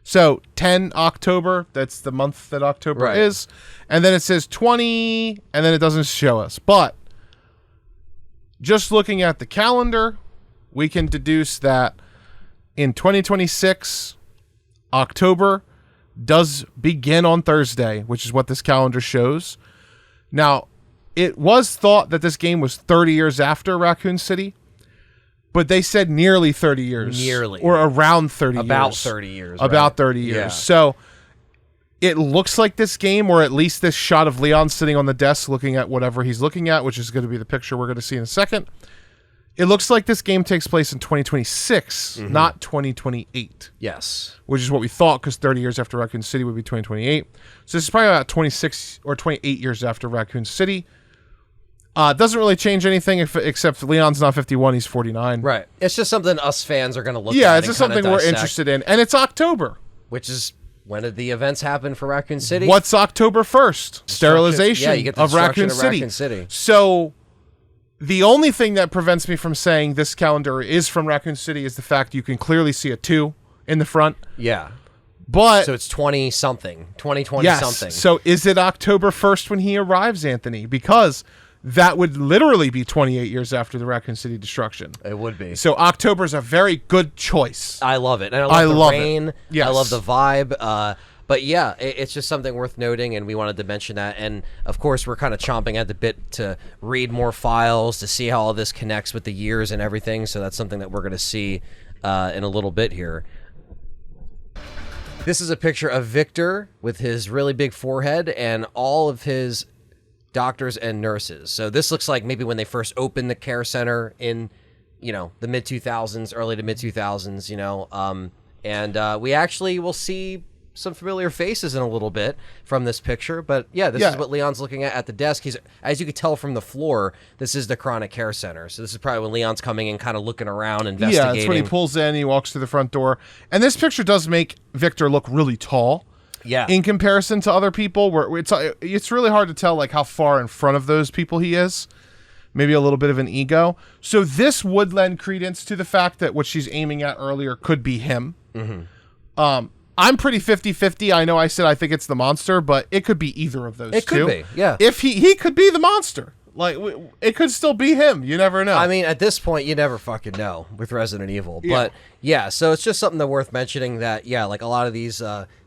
So 10 October, that's the month that October is. And then it says 20, and then it doesn't show us. But just looking at the calendar, we can deduce that in 2026, October does begin on Thursday, which is what this calendar shows. Now, it was thought that this game was 30 years after Raccoon City, but they said nearly 30 years. Nearly. Or around 30 years. About 30 years. About 30 years. Yeah. So it looks like this game, or at least this shot of Leon sitting on the desk looking at whatever he's looking at, which is going to be the picture we're going to see in a second. It looks like this game takes place in 2026, not 2028. Yes. Which is what we thought, because 30 years after Raccoon City would be 2028. So this is probably about 26 or 28 years after Raccoon City. Doesn't really change anything except Leon's not 51, he's 49. Right. It's just something us fans are going to look at. Yeah, it's just something we're interested in. And it's October. Which is, when did the events happen for Raccoon City? What's October 1st? Sterilization you get the of Raccoon City. So the only thing that prevents me from saying this calendar is from Raccoon City is the fact you can clearly see a 2 in the front. Yeah. But so it's 20-something, 2020 yes, something. So is it October 1st when he arrives, Anthony? Because that would literally be 28 years after the Raccoon City destruction. It would be. So October's a very good choice. I love it. And I love the rain. Yes. I love the vibe. But yeah, it's just something worth noting, and we wanted to mention that. And of course, we're kind of chomping at the bit to read more files, to see how all this connects with the years and everything. So that's something that we're going to see in a little bit here. This is a picture of Victor with his really big forehead and all of his doctors and nurses. So this looks like maybe when they first opened the care center in, the mid-2000s, early to mid-2000s, and we actually will see some familiar faces in a little bit from this picture. But yeah, this is what Leon's looking at the desk. He's, as you can tell from the floor, this is the chronic care center. So this is probably when Leon's coming in, kind of looking around, investigating. Yeah, that's when he pulls in, he walks through the front door. And this picture does make Victor look really tall. Yeah. In comparison to other people, where it's really hard to tell like how far in front of those people he is. Maybe a little bit of an ego. So this would lend credence to the fact that what she's aiming at earlier could be him. I'm pretty 50-50. I know I said I think it's the monster, but it could be either of those two. It could be, yeah. If he could be the monster. Like, it could still be him. You never know. I mean, at this point, you never fucking know with Resident Evil. Yeah. But, yeah, so it's just something that worth mentioning that, yeah, like a lot of these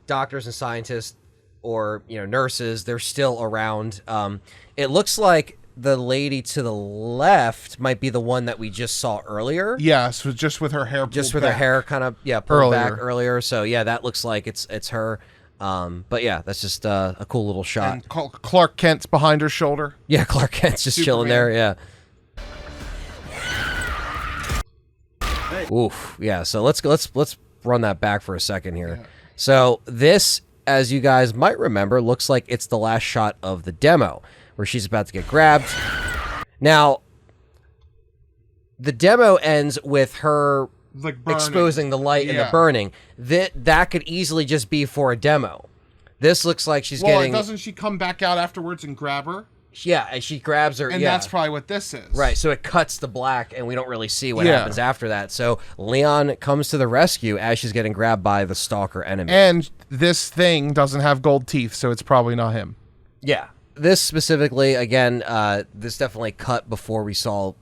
doctors and scientists or, nurses, they're still around. It looks like the lady to the left might be the one that we just saw earlier. Yeah, so just with her hair pulled Just with back. her hair kind of, pulled back earlier. So, yeah, that looks like it's her. But yeah, that's just a cool little shot. And Clark Kent's behind her shoulder. Yeah, Clark Kent's just chilling there. Yeah. Oof. Yeah. So let's run that back for a second here. Yeah. So this, as you guys might remember, looks like it's the last shot of the demo where she's about to get grabbed. Now, the demo ends with her like exposing the light and the burning. That could easily just be for a demo. This looks like she's getting... doesn't she come back out afterwards and grab her? Yeah, and she grabs her. And that's probably what this is. Right, so it cuts the black, and we don't really see what happens after that. So Leon comes to the rescue as she's getting grabbed by the stalker enemy. And this thing doesn't have gold teeth, so it's probably not him. Yeah. This specifically, again, this definitely cut before we saw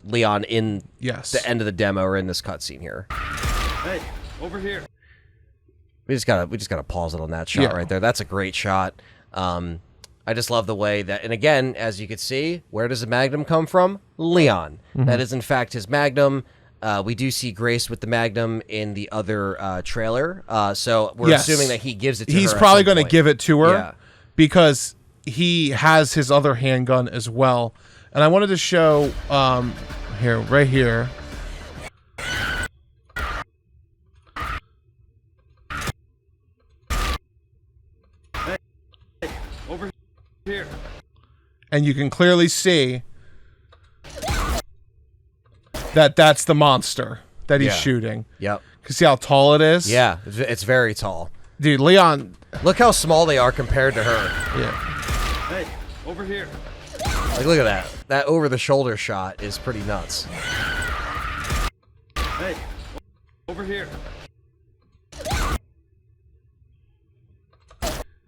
Leon in the end of the demo or in this cutscene here. Hey, over here. We just gotta pause it on that shot right there. That's a great shot. I just love the way that, and again, as you can see, where does the Magnum come from? Leon. That is in fact his Magnum. We do see Grace with the Magnum in the other trailer. So we're assuming that he gives it to her. He's probably going to give it to her because he has his other handgun as well. And I wanted to show right here. Hey, over here. And you can clearly see that that's the monster that he's shooting. Yep. See how tall it is? Yeah, it's very tall. Dude, Leon... Look how small they are compared to her. Yeah. Hey, over here. Like, look at that. That over-the-shoulder shot is pretty nuts. Hey, over here.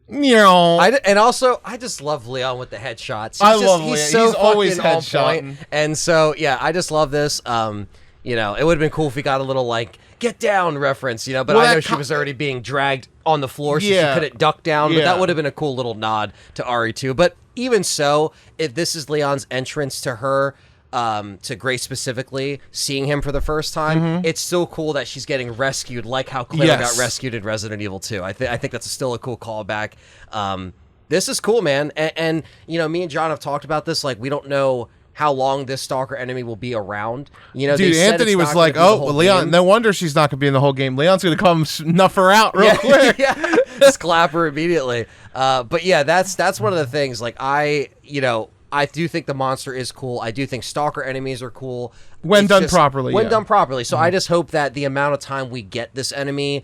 And also, I just love Leon with the headshots. I love Leon. He's so He's always fucking on point. headshotting. And so, yeah, I just love this. It would have been cool if we got a little, like, get down reference, but I know she was already being dragged on the floor, so she couldn't duck down, but that would have been a cool little nod to RE2. But even so, if this is Leon's entrance to her, to Grace specifically, seeing him for the first time, it's so cool that she's getting rescued, like how Claire got rescued in Resident Evil 2. I think that's still a cool callback. This is cool, man. And me and John have talked about this. Like, we don't know how long this stalker enemy will be around. You know, Dude, they said Anthony it's was not like, gonna be the "Oh, whole well, Leon. game." No wonder she's not gonna be in the whole game. Leon's gonna come snuff her out real quick." yeah, just clap her immediately. But yeah, that's one of the things. Like I do think the monster is cool. I do think stalker enemies are cool When It's done just- properly, When yeah. done properly. So I just hope that the amount of time we get this enemy,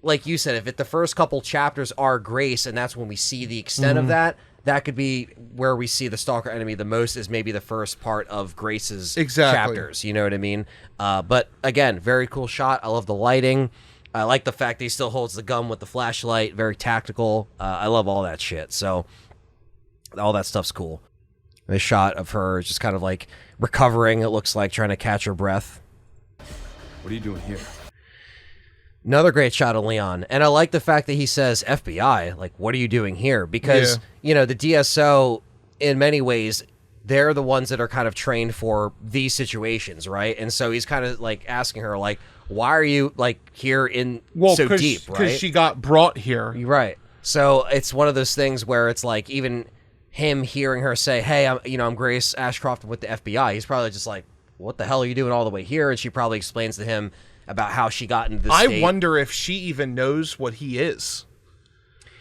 like you said, if the first couple chapters are Grace, and that's when we see the extent of that. That could be where we see the stalker enemy the most, is maybe the first part of Grace's chapters. You know what I mean? But again, very cool shot. I love the lighting. I like the fact that he still holds the gun with the flashlight. Very tactical. I love all that shit. So all that stuff's cool. The shot of her just kind of like recovering, it looks like, trying to catch her breath. What are you doing here? Another great shot of Leon. And I like the fact that he says, FBI, like, what are you doing here? Because, you know, the DSO, in many ways, they're the ones that are kind of trained for these situations, right? And so he's kind of, like, asking her, like, why are you, like, here in so deep, right? Because she got brought here. Right. So it's one of those things where it's like, even him hearing her say, hey, I'm Grace Ashcroft with the FBI, he's probably just like, what the hell are you doing all the way here? And she probably explains to him about how she got into this state. I wonder if she even knows what he is.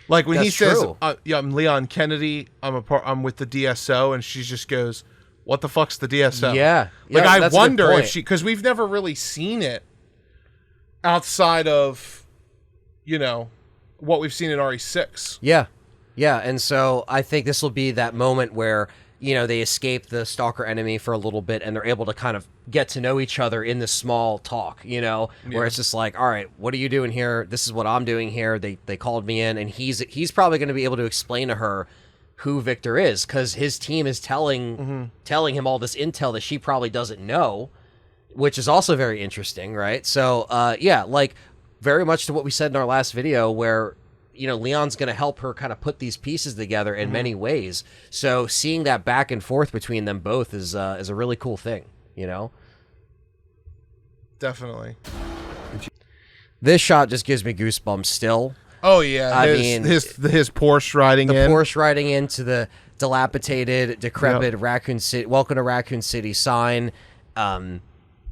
Like when he That's says, true. "Yeah, I'm Leon Kennedy. I'm with the DSO," and she just goes, "What the fuck's the DSO?" Yeah. Like Yeah, I that's a good wonder if point. she, because we've never really seen it outside of, you know, what we've seen in RE6. Yeah. Yeah. And so I think this will be that moment where, you know, they escape the stalker enemy for a little bit and they're able to kind of get to know each other in this small talk, you know, where it's just like, all right, what are you doing here? This is what I'm doing here. They called me in, and he's probably going to be able to explain to her who Victor is, because his team is telling him all this intel that she probably doesn't know, which is also very interesting, right? So, yeah, like very much to what we said in our last video, where, you know, Leon's going to help her kind of put these pieces together in many ways. So seeing that back and forth between them both is a really cool thing, you know? Definitely. This shot just gives me goosebumps still. Oh yeah, I his, mean, his Porsche riding The in. Porsche riding into the dilapidated, decrepit Raccoon City, welcome to Raccoon City sign.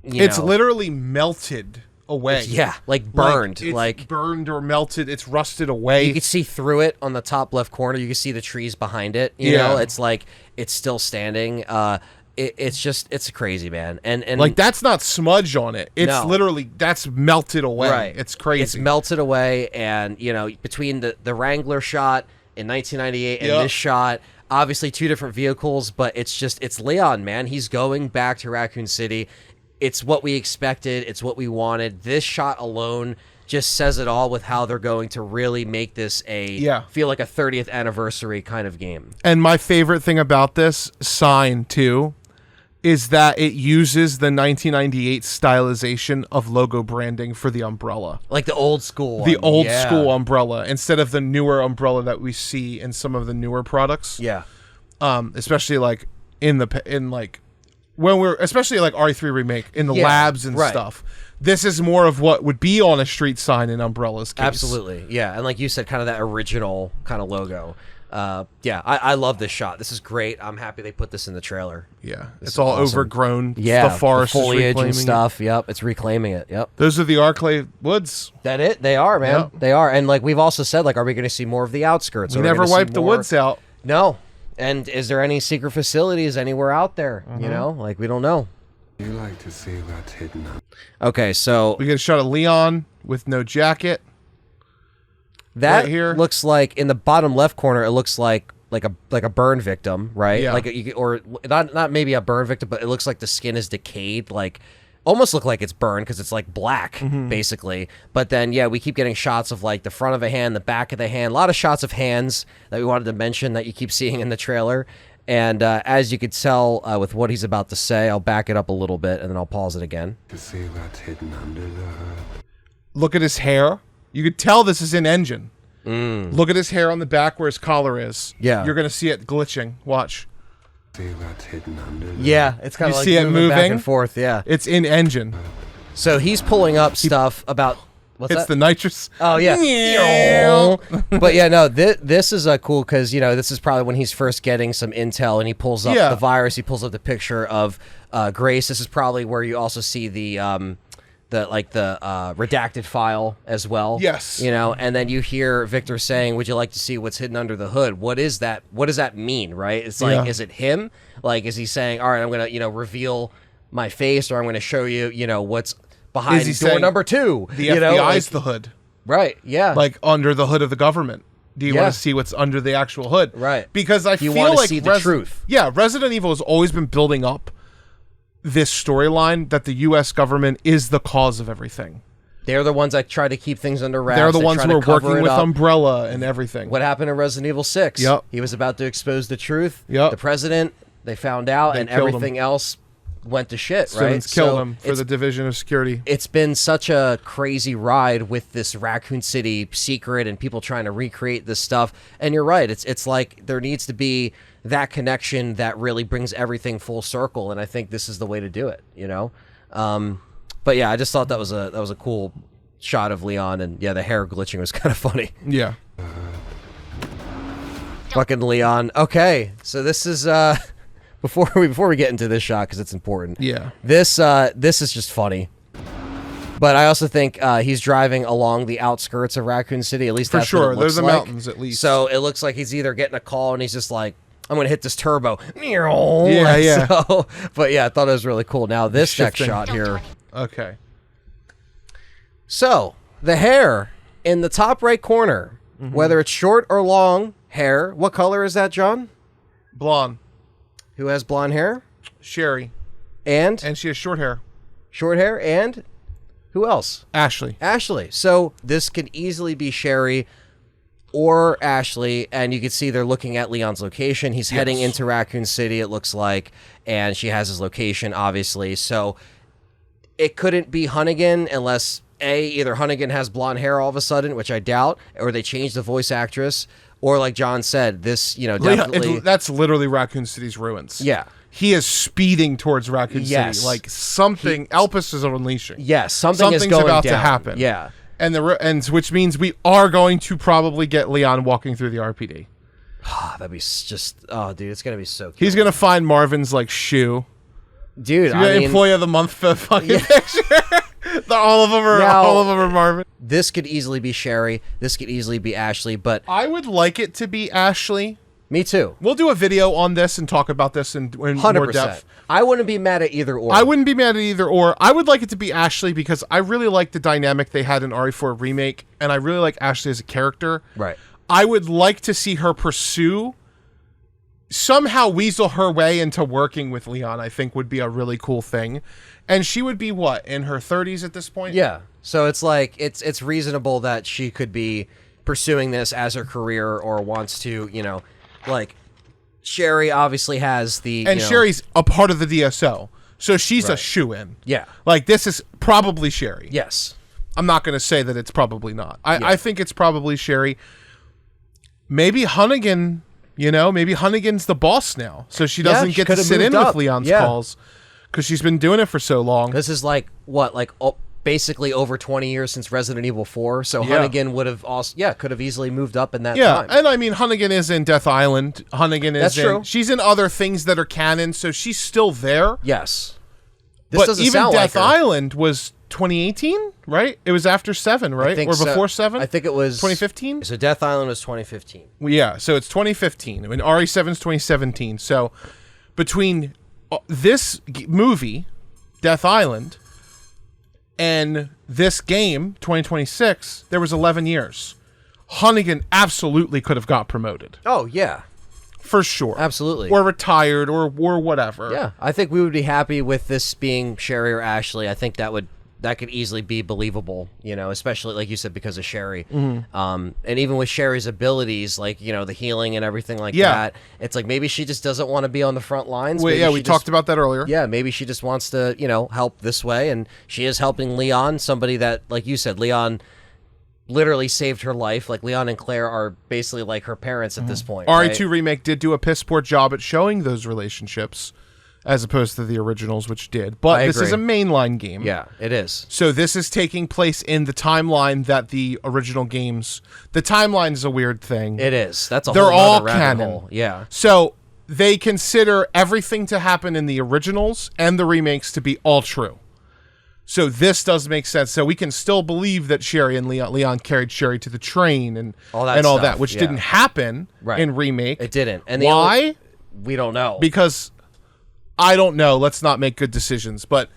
It's literally melted away. Yeah, like burned. It's burned or melted. It's rusted away. You can see through it on the top left corner. You can see the trees behind it. You know, it's like it's still standing. It's crazy, man. And like that's not smudge on it. It's No. literally that's melted away. Right. It's crazy. It's melted away, and you know, between the Wrangler shot in 1998 and this shot, obviously two different vehicles, but it's Leon, man. He's going back to Raccoon City. It's what we expected. It's what we wanted. This shot alone just says it all with how they're going to really make this feel like a 30th anniversary kind of game. And my favorite thing about this sign too is that it uses the 1998 stylization of logo branding for the umbrella. Like the old school The one. old Yeah. school umbrella instead of the newer umbrella that we see in some of the newer products. Yeah. Especially like when we're especially like RE3 remake in the labs and stuff. This is more of what would be on a street sign in Umbrella's case. Absolutely. Yeah. And like you said, kind of that original kind of logo. I love this shot. This is great. I'm happy they put this in the trailer. Yeah. This It's is all awesome. overgrown. Yeah. The forest the is foliage reclaiming and stuff. Yep. It's reclaiming it. Yep. it. Those are the Arclay woods. That it? They are, man. Yep. They are. And like we've also said, like, are we going to see more of the outskirts? We Are we never gonna see wiped the more- woods out. No. And is there any secret facilities anywhere out there? You know, like we don't know. You like to see what's hidden up. Okay, so We get a shot of Leon with no jacket. that right here. looks like in the bottom left corner. It looks like a burn victim, right? Yeah. Like or not maybe a burn victim, but it looks like the skin is decayed, like almost look like it's burned because it's like black basically. But then we keep getting shots of like the front of a hand, the back of the hand, a lot of shots of hands that we wanted to mention that you keep seeing in the trailer. And as you could tell with what he's about to say, I'll back it up a little bit and then I'll pause it again. To see what's hidden under the hood. Look at his hair. You could tell this is in engine. Look at his hair on the back where his collar is. Yeah. You're going to see it glitching. Watch. See what's hidden under the Yeah, it's kind You of like see it moving back moving? and forth. Yeah. It's in engine. So he's pulling up stuff about What's It's that? the nitrous. Oh yeah. But yeah, no, this is cool because this is probably when he's first getting some intel and he pulls up the virus. He pulls up the picture of Grace. This is probably where you also see the redacted file as well. Yes. And then you hear Victor saying, "Would you like to see what's hidden under the hood?" What is that? What does that mean? Right? It's like, is it him? Like, is he saying, "All right, I'm gonna reveal my face, or I'm gonna show you what's behind door number 2. The FBI's the hood. Right, yeah. Like under the hood of the government. Do you want to see what's under the actual hood? Right. Because I feel want to like see the truth. Yeah, Resident Evil has always been building up this storyline that the U.S. government is the cause of everything. They're the ones that try to keep things under wraps. They're the ones who are working with up. Umbrella and everything. What happened in Resident Evil 6? Yep. He was about to expose the truth. Yep. The president, they found out, and everything else went to shit, Simmons right? killed him for the Division of Security. It's been such a crazy ride with this Raccoon City secret and people trying to recreate this stuff. And you're right. It's like there needs to be that connection that really brings everything full circle. And I think this is the way to do it, But yeah, I just thought that was a cool shot of Leon, and yeah, the hair glitching was kind of funny. Yeah. Fucking Leon. Okay, so this is before we get into this shot because it's important. Yeah. This is just funny. But I also think he's driving along the outskirts of Raccoon City. At least For that's sure. what it There's looks the like. mountains at least. So it looks like he's either getting a call and he's just like, I'm gonna hit this turbo. Yeah, yeah. So, but yeah, I thought it was really cool. Now this next Shifting. shot here. Okay. So the hair in the top right corner, whether it's short or long hair, what color is that, John? Blonde. Who has blonde hair? Sherry. And she has short hair. short hair, and who else? Ashley. Ashley. So this could easily be Sherry or Ashley, and you can see they're looking at Leon's location. He's heading into Raccoon City, it looks like, and she has his location, obviously. So it couldn't be Hunnigan unless, either Hunnigan has blonde hair all of a sudden, which I doubt, or they changed the voice actress, or like John said, this, definitely... That's literally Raccoon City's ruins. Yeah. He is speeding towards Raccoon Yes. City. Like something, Elpis is unleashing. Yes, something's Something's going about down. to happen. Yeah. And which means we are going to probably get Leon walking through the RPD. That'd be just... Oh, dude, it's going to be so cute. He's going to find Marvin's, like, shoe. Dude, Employee of the Month fucking picture. All of them are Marvin. This could easily be Sherry. This could easily be Ashley, but... I would like it to be Ashley. Me too. We'll do a video on this and talk about this in 100%. more depth. I wouldn't be mad at either or. I wouldn't be mad at either or. I would like it to be Ashley because I really like the dynamic they had in RE4 Remake, and I really like Ashley as a character. Right. I would like to see her somehow weasel her way into working with Leon. I think would be a really cool thing. And she would be what, in her 30s at this point? Yeah. So it's like it's reasonable that she could be pursuing this as her career or wants to, like Sherry obviously has the Sherry's a part of the DSO. So she's a shoo-in. Yeah. Like this is probably Sherry. Yes. I'm not going to say that it's probably not. I think it's probably Sherry. Maybe Hunnigan, maybe Hunnigan's the boss now. So she doesn't get to sit in with Leon's calls because she's been doing it for so long. This is like, what, basically over 20 years since Resident Evil 4. So Hunnigan would have also, could have easily moved up in that time. And I mean, Hunnigan is in Death Island. That's true. She's in other things that are canon, so she's still there. Yes. But even Death Island was 2018, right? It was after 7, right? Or before 7? I think it was 2015. So Death Island was 2015. Yeah, so it's 2015. I mean, RE7's 2017. So between this movie, Death Island, and this game, 2026, there was 11 years. Hunnigan absolutely could have got promoted. Oh, yeah. For sure. Absolutely. Or retired or whatever. Yeah, I think we would be happy with this being Sherry or Ashley. I think that could easily be believable, especially like you said because of Sherry. Mm-hmm. And even with Sherry's abilities, like the healing and everything like that, it's like maybe she just doesn't want to be on the front lines. We talked about that earlier. Yeah, maybe she just wants to help this way, and she is helping Leon, somebody that, like you said, Leon literally saved her life. Like Leon and Claire are basically like her parents at this point. RE2 Remake did do a piss poor job at showing those relationships. as opposed to the originals, which did. But this is a mainline game. Yeah, it is. So this is taking place in the timeline that the original games. The timeline is a weird thing. It is. That's a They're whole all other rabbit canon. hole. Yeah. So they consider everything to happen in the originals and the remakes to be all true. So this does make sense. So we can still believe that Sherry and Leon carried Sherry to the train and all that, which didn't happen in remake. It didn't. And why? We don't know. Because I don't know. Let's not make good decisions. But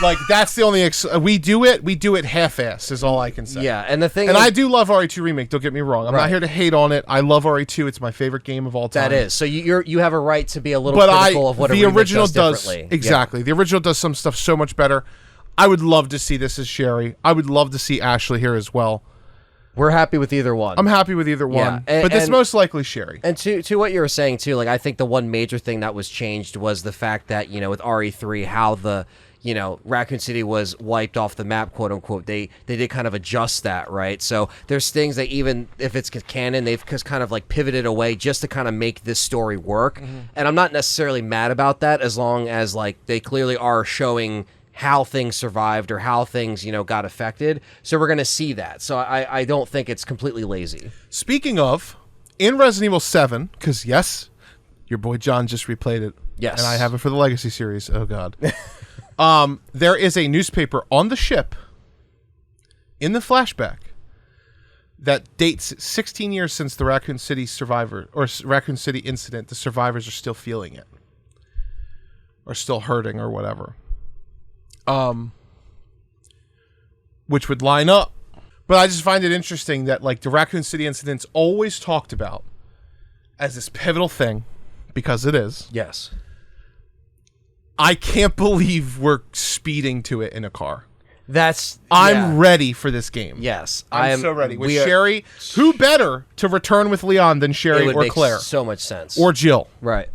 like that's the only we do it half-ass is all I can say. Yeah, and the thing and is, I do love RE2 remake. Don't get me wrong. I'm not here to hate on it. I love RE2. It's my favorite game of all time. That is. So you have a right to be a little critical of what the a remake original does differently. Exactly. The original does some stuff so much better. I would love to see this as Sherry. I would love to see Ashley here as well. We're happy with either one. I'm happy with either one. But this most likely Sherry. And to what you were saying too, like I think the one major thing that was changed was the fact that, with RE3, how the Raccoon City was wiped off the map, quote unquote. They did kind of adjust that, right? So there's things that even if it's canon, they've just kind of like pivoted away just to kind of make this story work. And I'm not necessarily mad about that as long as like they clearly are showing how things survived or how things, got affected. So we're going to see that. So I don't think it's completely lazy. Speaking of, in Resident Evil 7, because yes, your boy John just replayed it. Yes. And I have it for the Legacy series. Oh, God. There is a newspaper on the ship in the flashback that dates 16 years since the Raccoon City Raccoon City incident. The survivors are still feeling it. Or still hurting or whatever. Which would line up. But I just find it interesting that like the Raccoon City incident's always talked about as this pivotal thing, because it is. Yes. I can't believe we're speeding to it in a car. I'm I'm ready for this game. Yes. I'm so ready. With Sherry, who better to return with Leon than Sherry or Claire? So much sense. Or Jill. Right.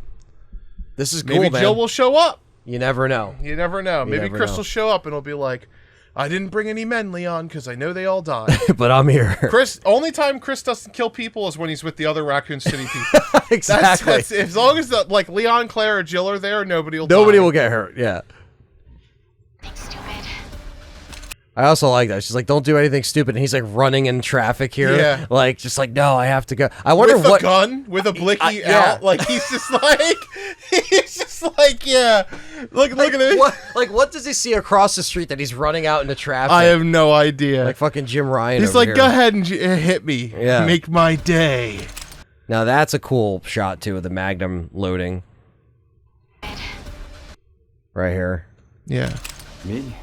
This is cool, Maybe man. Jill will show up. You never know. You never know. Maybe Chris will show up and it'll be like, I didn't bring any men, Leon, because I know they all died. But I'm here. Only time Chris doesn't kill people is when he's with the other Raccoon City people. Exactly. That's, as long as Leon, Claire, or Jill are there, nobody will get hurt. Yeah. Stupid. I also like that. She's like, don't do anything stupid. And he's like running in traffic here. Yeah. Like, just like, no, I have to go. I wonder with what. a gun, with a blicky yeah. out. Like, he's just like, yeah. Look at him. What does he see across the street that he's running out into traffic? I have no idea. Like fucking Jim Ryan. He's over like, here. go ahead and hit me. Yeah. Make my day. Now that's a cool shot too of the Magnum loading. Right here. Yeah. Me?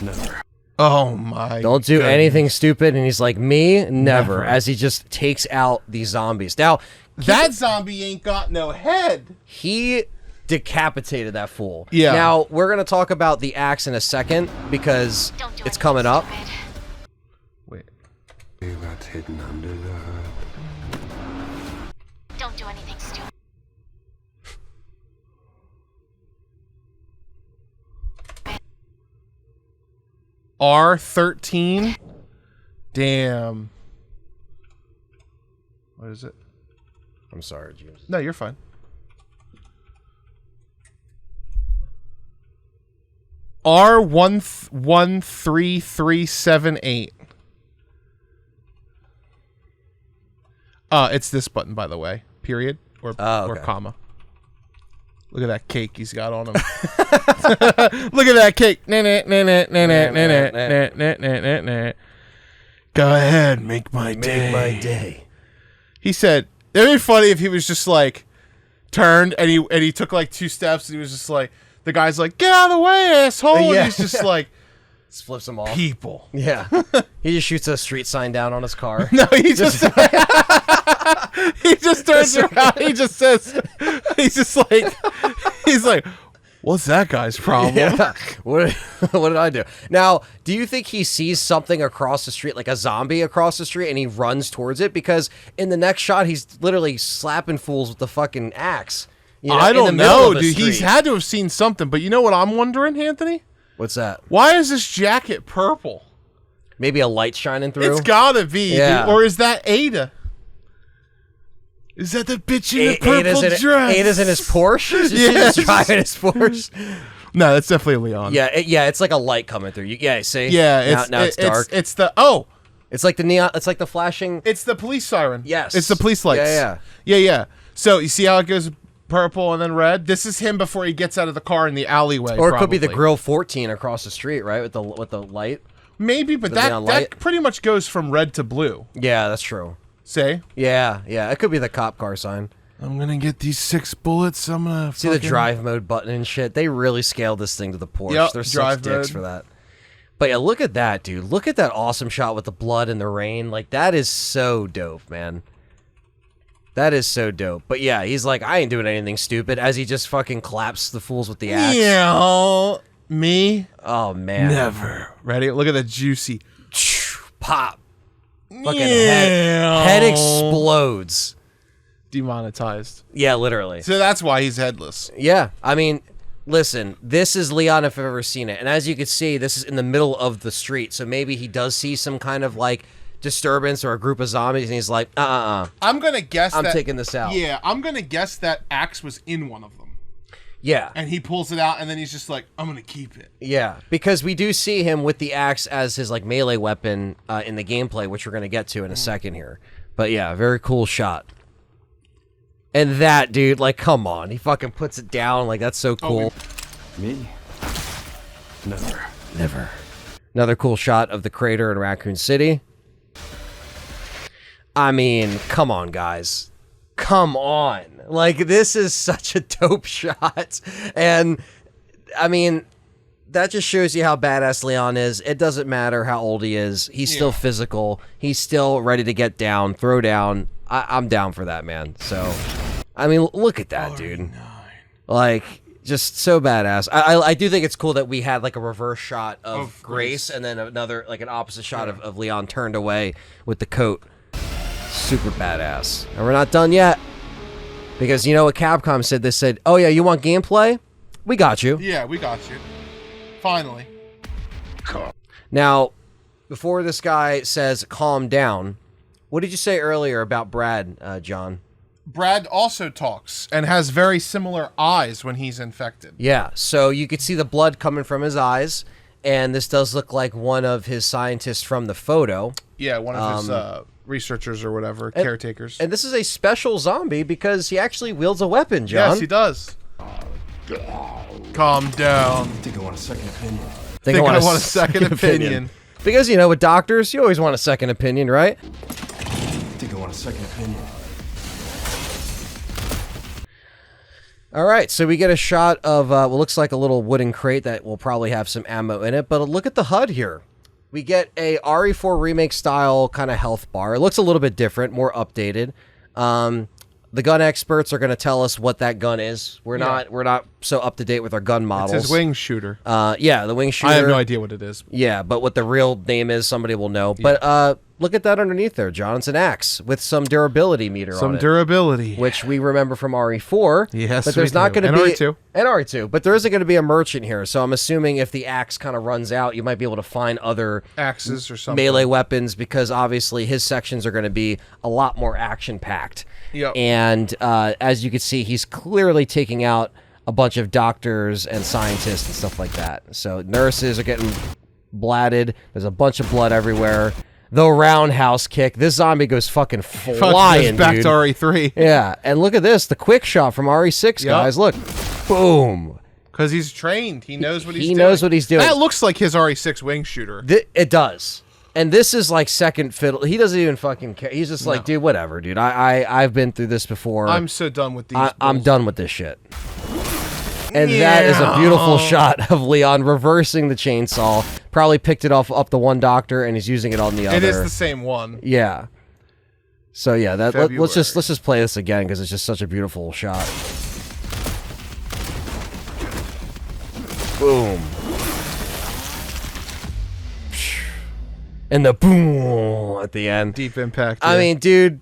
Never. Oh my. Don't do goodness. anything stupid. And he's like, me? Never. As he just takes out these zombies. Now, that zombie ain't got no head. He decapitated that fool. Yeah. Now, we're going to talk about the axe in a second because it's coming up. Wait. That's hidden under the hood. Don't do anything stupid. R13? Damn. What is it? I'm sorry, James. No, you're fine. R13378. It's this button, by the way. Period or comma. Look at that cake he's got on him. Look at that cake. Go ahead, make my day. He said, it'd be funny if he was just like turned and he took like 2 steps and he was just like, the guy's like, get out of the way, asshole. Yeah. And he's just like, Just flips them off. people. Yeah. He just shoots a street sign down on his car. No, he just he just turns around. He just says, he's like, what's that guy's problem? Yeah. What did I do? Now, do you think he sees something across the street, like a zombie across the street, and he runs towards it? Because in the next shot, he's literally slapping fools with the fucking axe. I don't know, dude. He's had to have seen something. But you know what I'm wondering, Anthony? What's that? Why is this jacket purple? Maybe a light shining through? It's gotta be, Yeah. dude. Or is that Ada? Is that the bitch in the purple dress? Ada's in his Porsche. Yes. She's driving his Porsche. No, that's definitely Leon. Yeah, it's like a light coming through. See? Yeah, now it's dark. It's It's like the neon. It's like the flashing. It's the police siren. Yes. It's the police lights. Yeah. So you see how it goes purple and then red? This is him before he gets out of the car in the alleyway. Or it could be the Grill 14 across the street, right? With the light. Maybe, but that pretty much goes from red to blue. Yeah, that's true. Say? Yeah. It could be the cop car sign. I'm gonna get these 6 bullets. I'm gonna see the drive mode button and shit. They really scaled this thing to the Porsche. Yep, There's 6 dicks for that. But yeah, look at that, dude. Look at that awesome shot with the blood and the rain. Like, that is so dope, man. That is so dope. But yeah, he's like, I ain't doing anything stupid, as he just fucking claps the fools with the axe. Yeah. Me? Oh, man. Never. Ready? Look at the juicy. Pop. Fucking head explodes. Demonetized. Yeah, literally. So that's why he's headless. Yeah. I mean, listen, this is Leon if I've ever seen it. And as you can see, this is in the middle of the street. So maybe he does see some kind of, like, disturbance or a group of zombies, and he's like, I'm going to guess I'm taking this out. Yeah, I'm going to guess that axe was in one of them. Yeah. And he pulls it out, and then he's just like, I'm going to keep it. Yeah, because we do see him with the axe as his, like, melee weapon in the gameplay, which we're going to get to in a second here. But yeah, very cool shot. And that, dude, like, come on. He fucking puts it down. Like, that's so cool. Me? Never. Never. Another cool shot of the crater in Raccoon City. I mean, come on, guys. Come on. Like, this is such a dope shot. And, I mean, that just shows you how badass Leon is. It doesn't matter how old he is. He's still physical. He's still ready to get down, throw down. I'm down for that, man. So, I mean, look at that, dude. Like, just so badass. I do think it's cool that we had, like, a reverse shot of Grace and then another, like, an opposite shot of Leon turned away with the coat. Super badass. And we're not done yet. Because you know what Capcom said? They said, oh, yeah, you want gameplay? We got you. Yeah, we got you. Finally. Now, before this guy says calm down, what did you say earlier about Brad, John? Brad also talks and has very similar eyes when he's infected. Yeah, so you could see the blood coming from his eyes, and this does look like one of his scientists from the photo. Yeah, one of his researchers or whatever, caretakers. And this is a special zombie because he actually wields a weapon, John. Yes, he does. Calm down. I think I want a second opinion. Think I want a second opinion. Because, you know, with doctors, you always want a second opinion, right? I think I want a second opinion. All right, so we get a shot of what looks like a little wooden crate that will probably have some ammo in it, but look at the HUD here. We get a RE4 remake style kind of health bar. It looks a little bit different, more updated. The gun experts are going to tell us what that gun is. We're not so up to date with our gun models. It's his wing shooter. Yeah, the wing shooter. I have no idea what it is. Yeah, but what the real name is, somebody will know. Yeah. But look at that underneath there, John. It's an axe with some durability meter on it. Some durability. Which we remember from RE4. Yes, but there's not going to be... RE2. And RE2. But there isn't going to be a merchant here, so I'm assuming if the axe kind of runs out, you might be able to find other... axes or something. Melee weapons, because obviously his sections are going to be a lot more action-packed. Yep. And as you can see, he's clearly taking out a bunch of doctors and scientists and stuff like that. So nurses are getting blatted. There's a bunch of blood everywhere. The roundhouse kick. This zombie goes fucking flying, back dude. to RE3. Yeah, and look at this. The quick shot from RE6, guys. Look. Boom. Because he's trained. He knows what he's doing. He knows what he's doing. That looks like his RE6 wing shooter. It does. And this is like second fiddle. He doesn't even fucking care. He's just like, dude, whatever, dude. I've been through this before. I'm so done with these. I'm done with this shit. And that is a beautiful shot of Leon reversing the chainsaw. Probably picked it up the one doctor and he's using it on the other. It is the same one. Yeah. So yeah, let's just play this again because it's just such a beautiful shot. Boom. And the boom at the end. Deep impact. I mean, dude,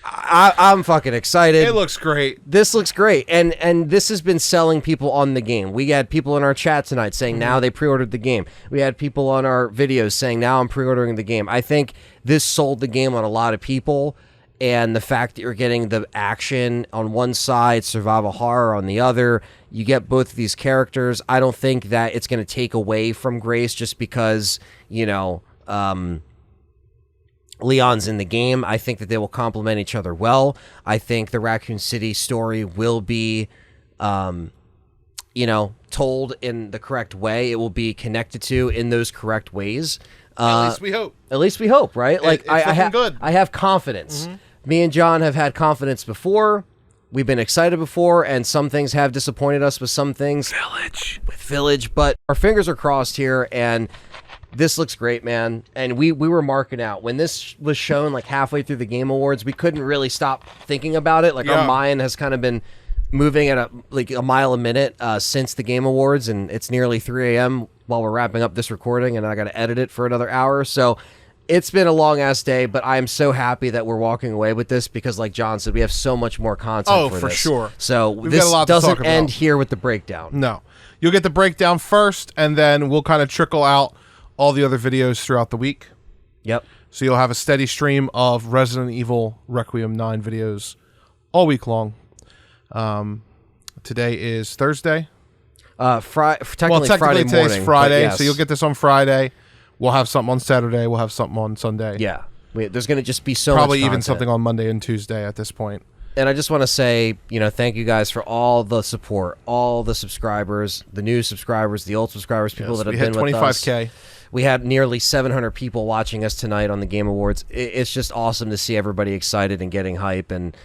I'm fucking excited. It looks great. This looks great. And this has been selling people on the game. We had people in our chat tonight saying now they pre-ordered the game. We had people on our videos saying now I'm pre-ordering the game. I think this sold the game on a lot of people. and the fact that you're getting the action on one side, survival horror on the other, you get both of these characters. I don't think that it's going to take away from Grace just because, you know, Leon's in the game. I think that they will complement each other well. I think the Raccoon City story will be, you know, told in the correct way. It will be connected to in those correct ways. At least we hope. At least we hope, right? Like it's looking good. I have confidence. Me and John have had confidence before. We've been excited before, and some things have disappointed us with some things. With Village, but our fingers are crossed here, and this looks great, man. And we were marking out when this was shown, like halfway through the Game Awards. We couldn't really stop thinking about it. Like our mind has kind of been moving at a mile a minute since the Game Awards, and it's nearly 3 a.m. while we're wrapping up this recording, and I got to edit it for another hour. So it's been a long ass day, but I am so happy that we're walking away with this because, like John said, we have so much more content. For sure. So this doesn't end here with the breakdown. No, you'll get the breakdown first, and then we'll kind of trickle out all the other videos throughout the week. Yep. So you'll have a steady stream of Resident Evil Requiem 9 videos all week long. Today is Thursday. Technically technically Friday today's morning, Friday, yes. so you'll get this on Friday. We'll have something on Saturday. We'll have something on Sunday. Yeah. There's going to just be so Probably much even content. something on Monday and Tuesday at this point. And I just want to say, you know, thank you guys for all the support, all the subscribers, the new subscribers, the old subscribers, people that have been with us. 25K. We had nearly 700 people watching us tonight on the Game Awards. It's just awesome to see everybody excited and getting hype, and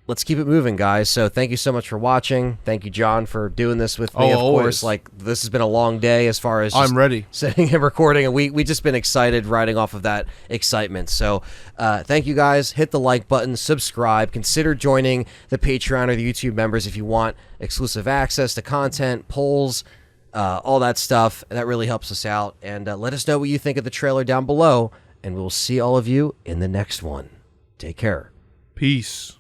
let's keep it moving, guys. So thank you so much for watching. Thank you, John, for doing this with me. Of course, like this has been a long day as far as I'm ready sitting and recording, and we just been excited riding off of that excitement. So thank you guys. Hit the like button, subscribe, consider joining the Patreon or the YouTube members if you want exclusive access to content, polls, all that stuff. That really helps us out. And let us know what you think of the trailer down below, and we'll see all of you in the next one. Take care. Peace.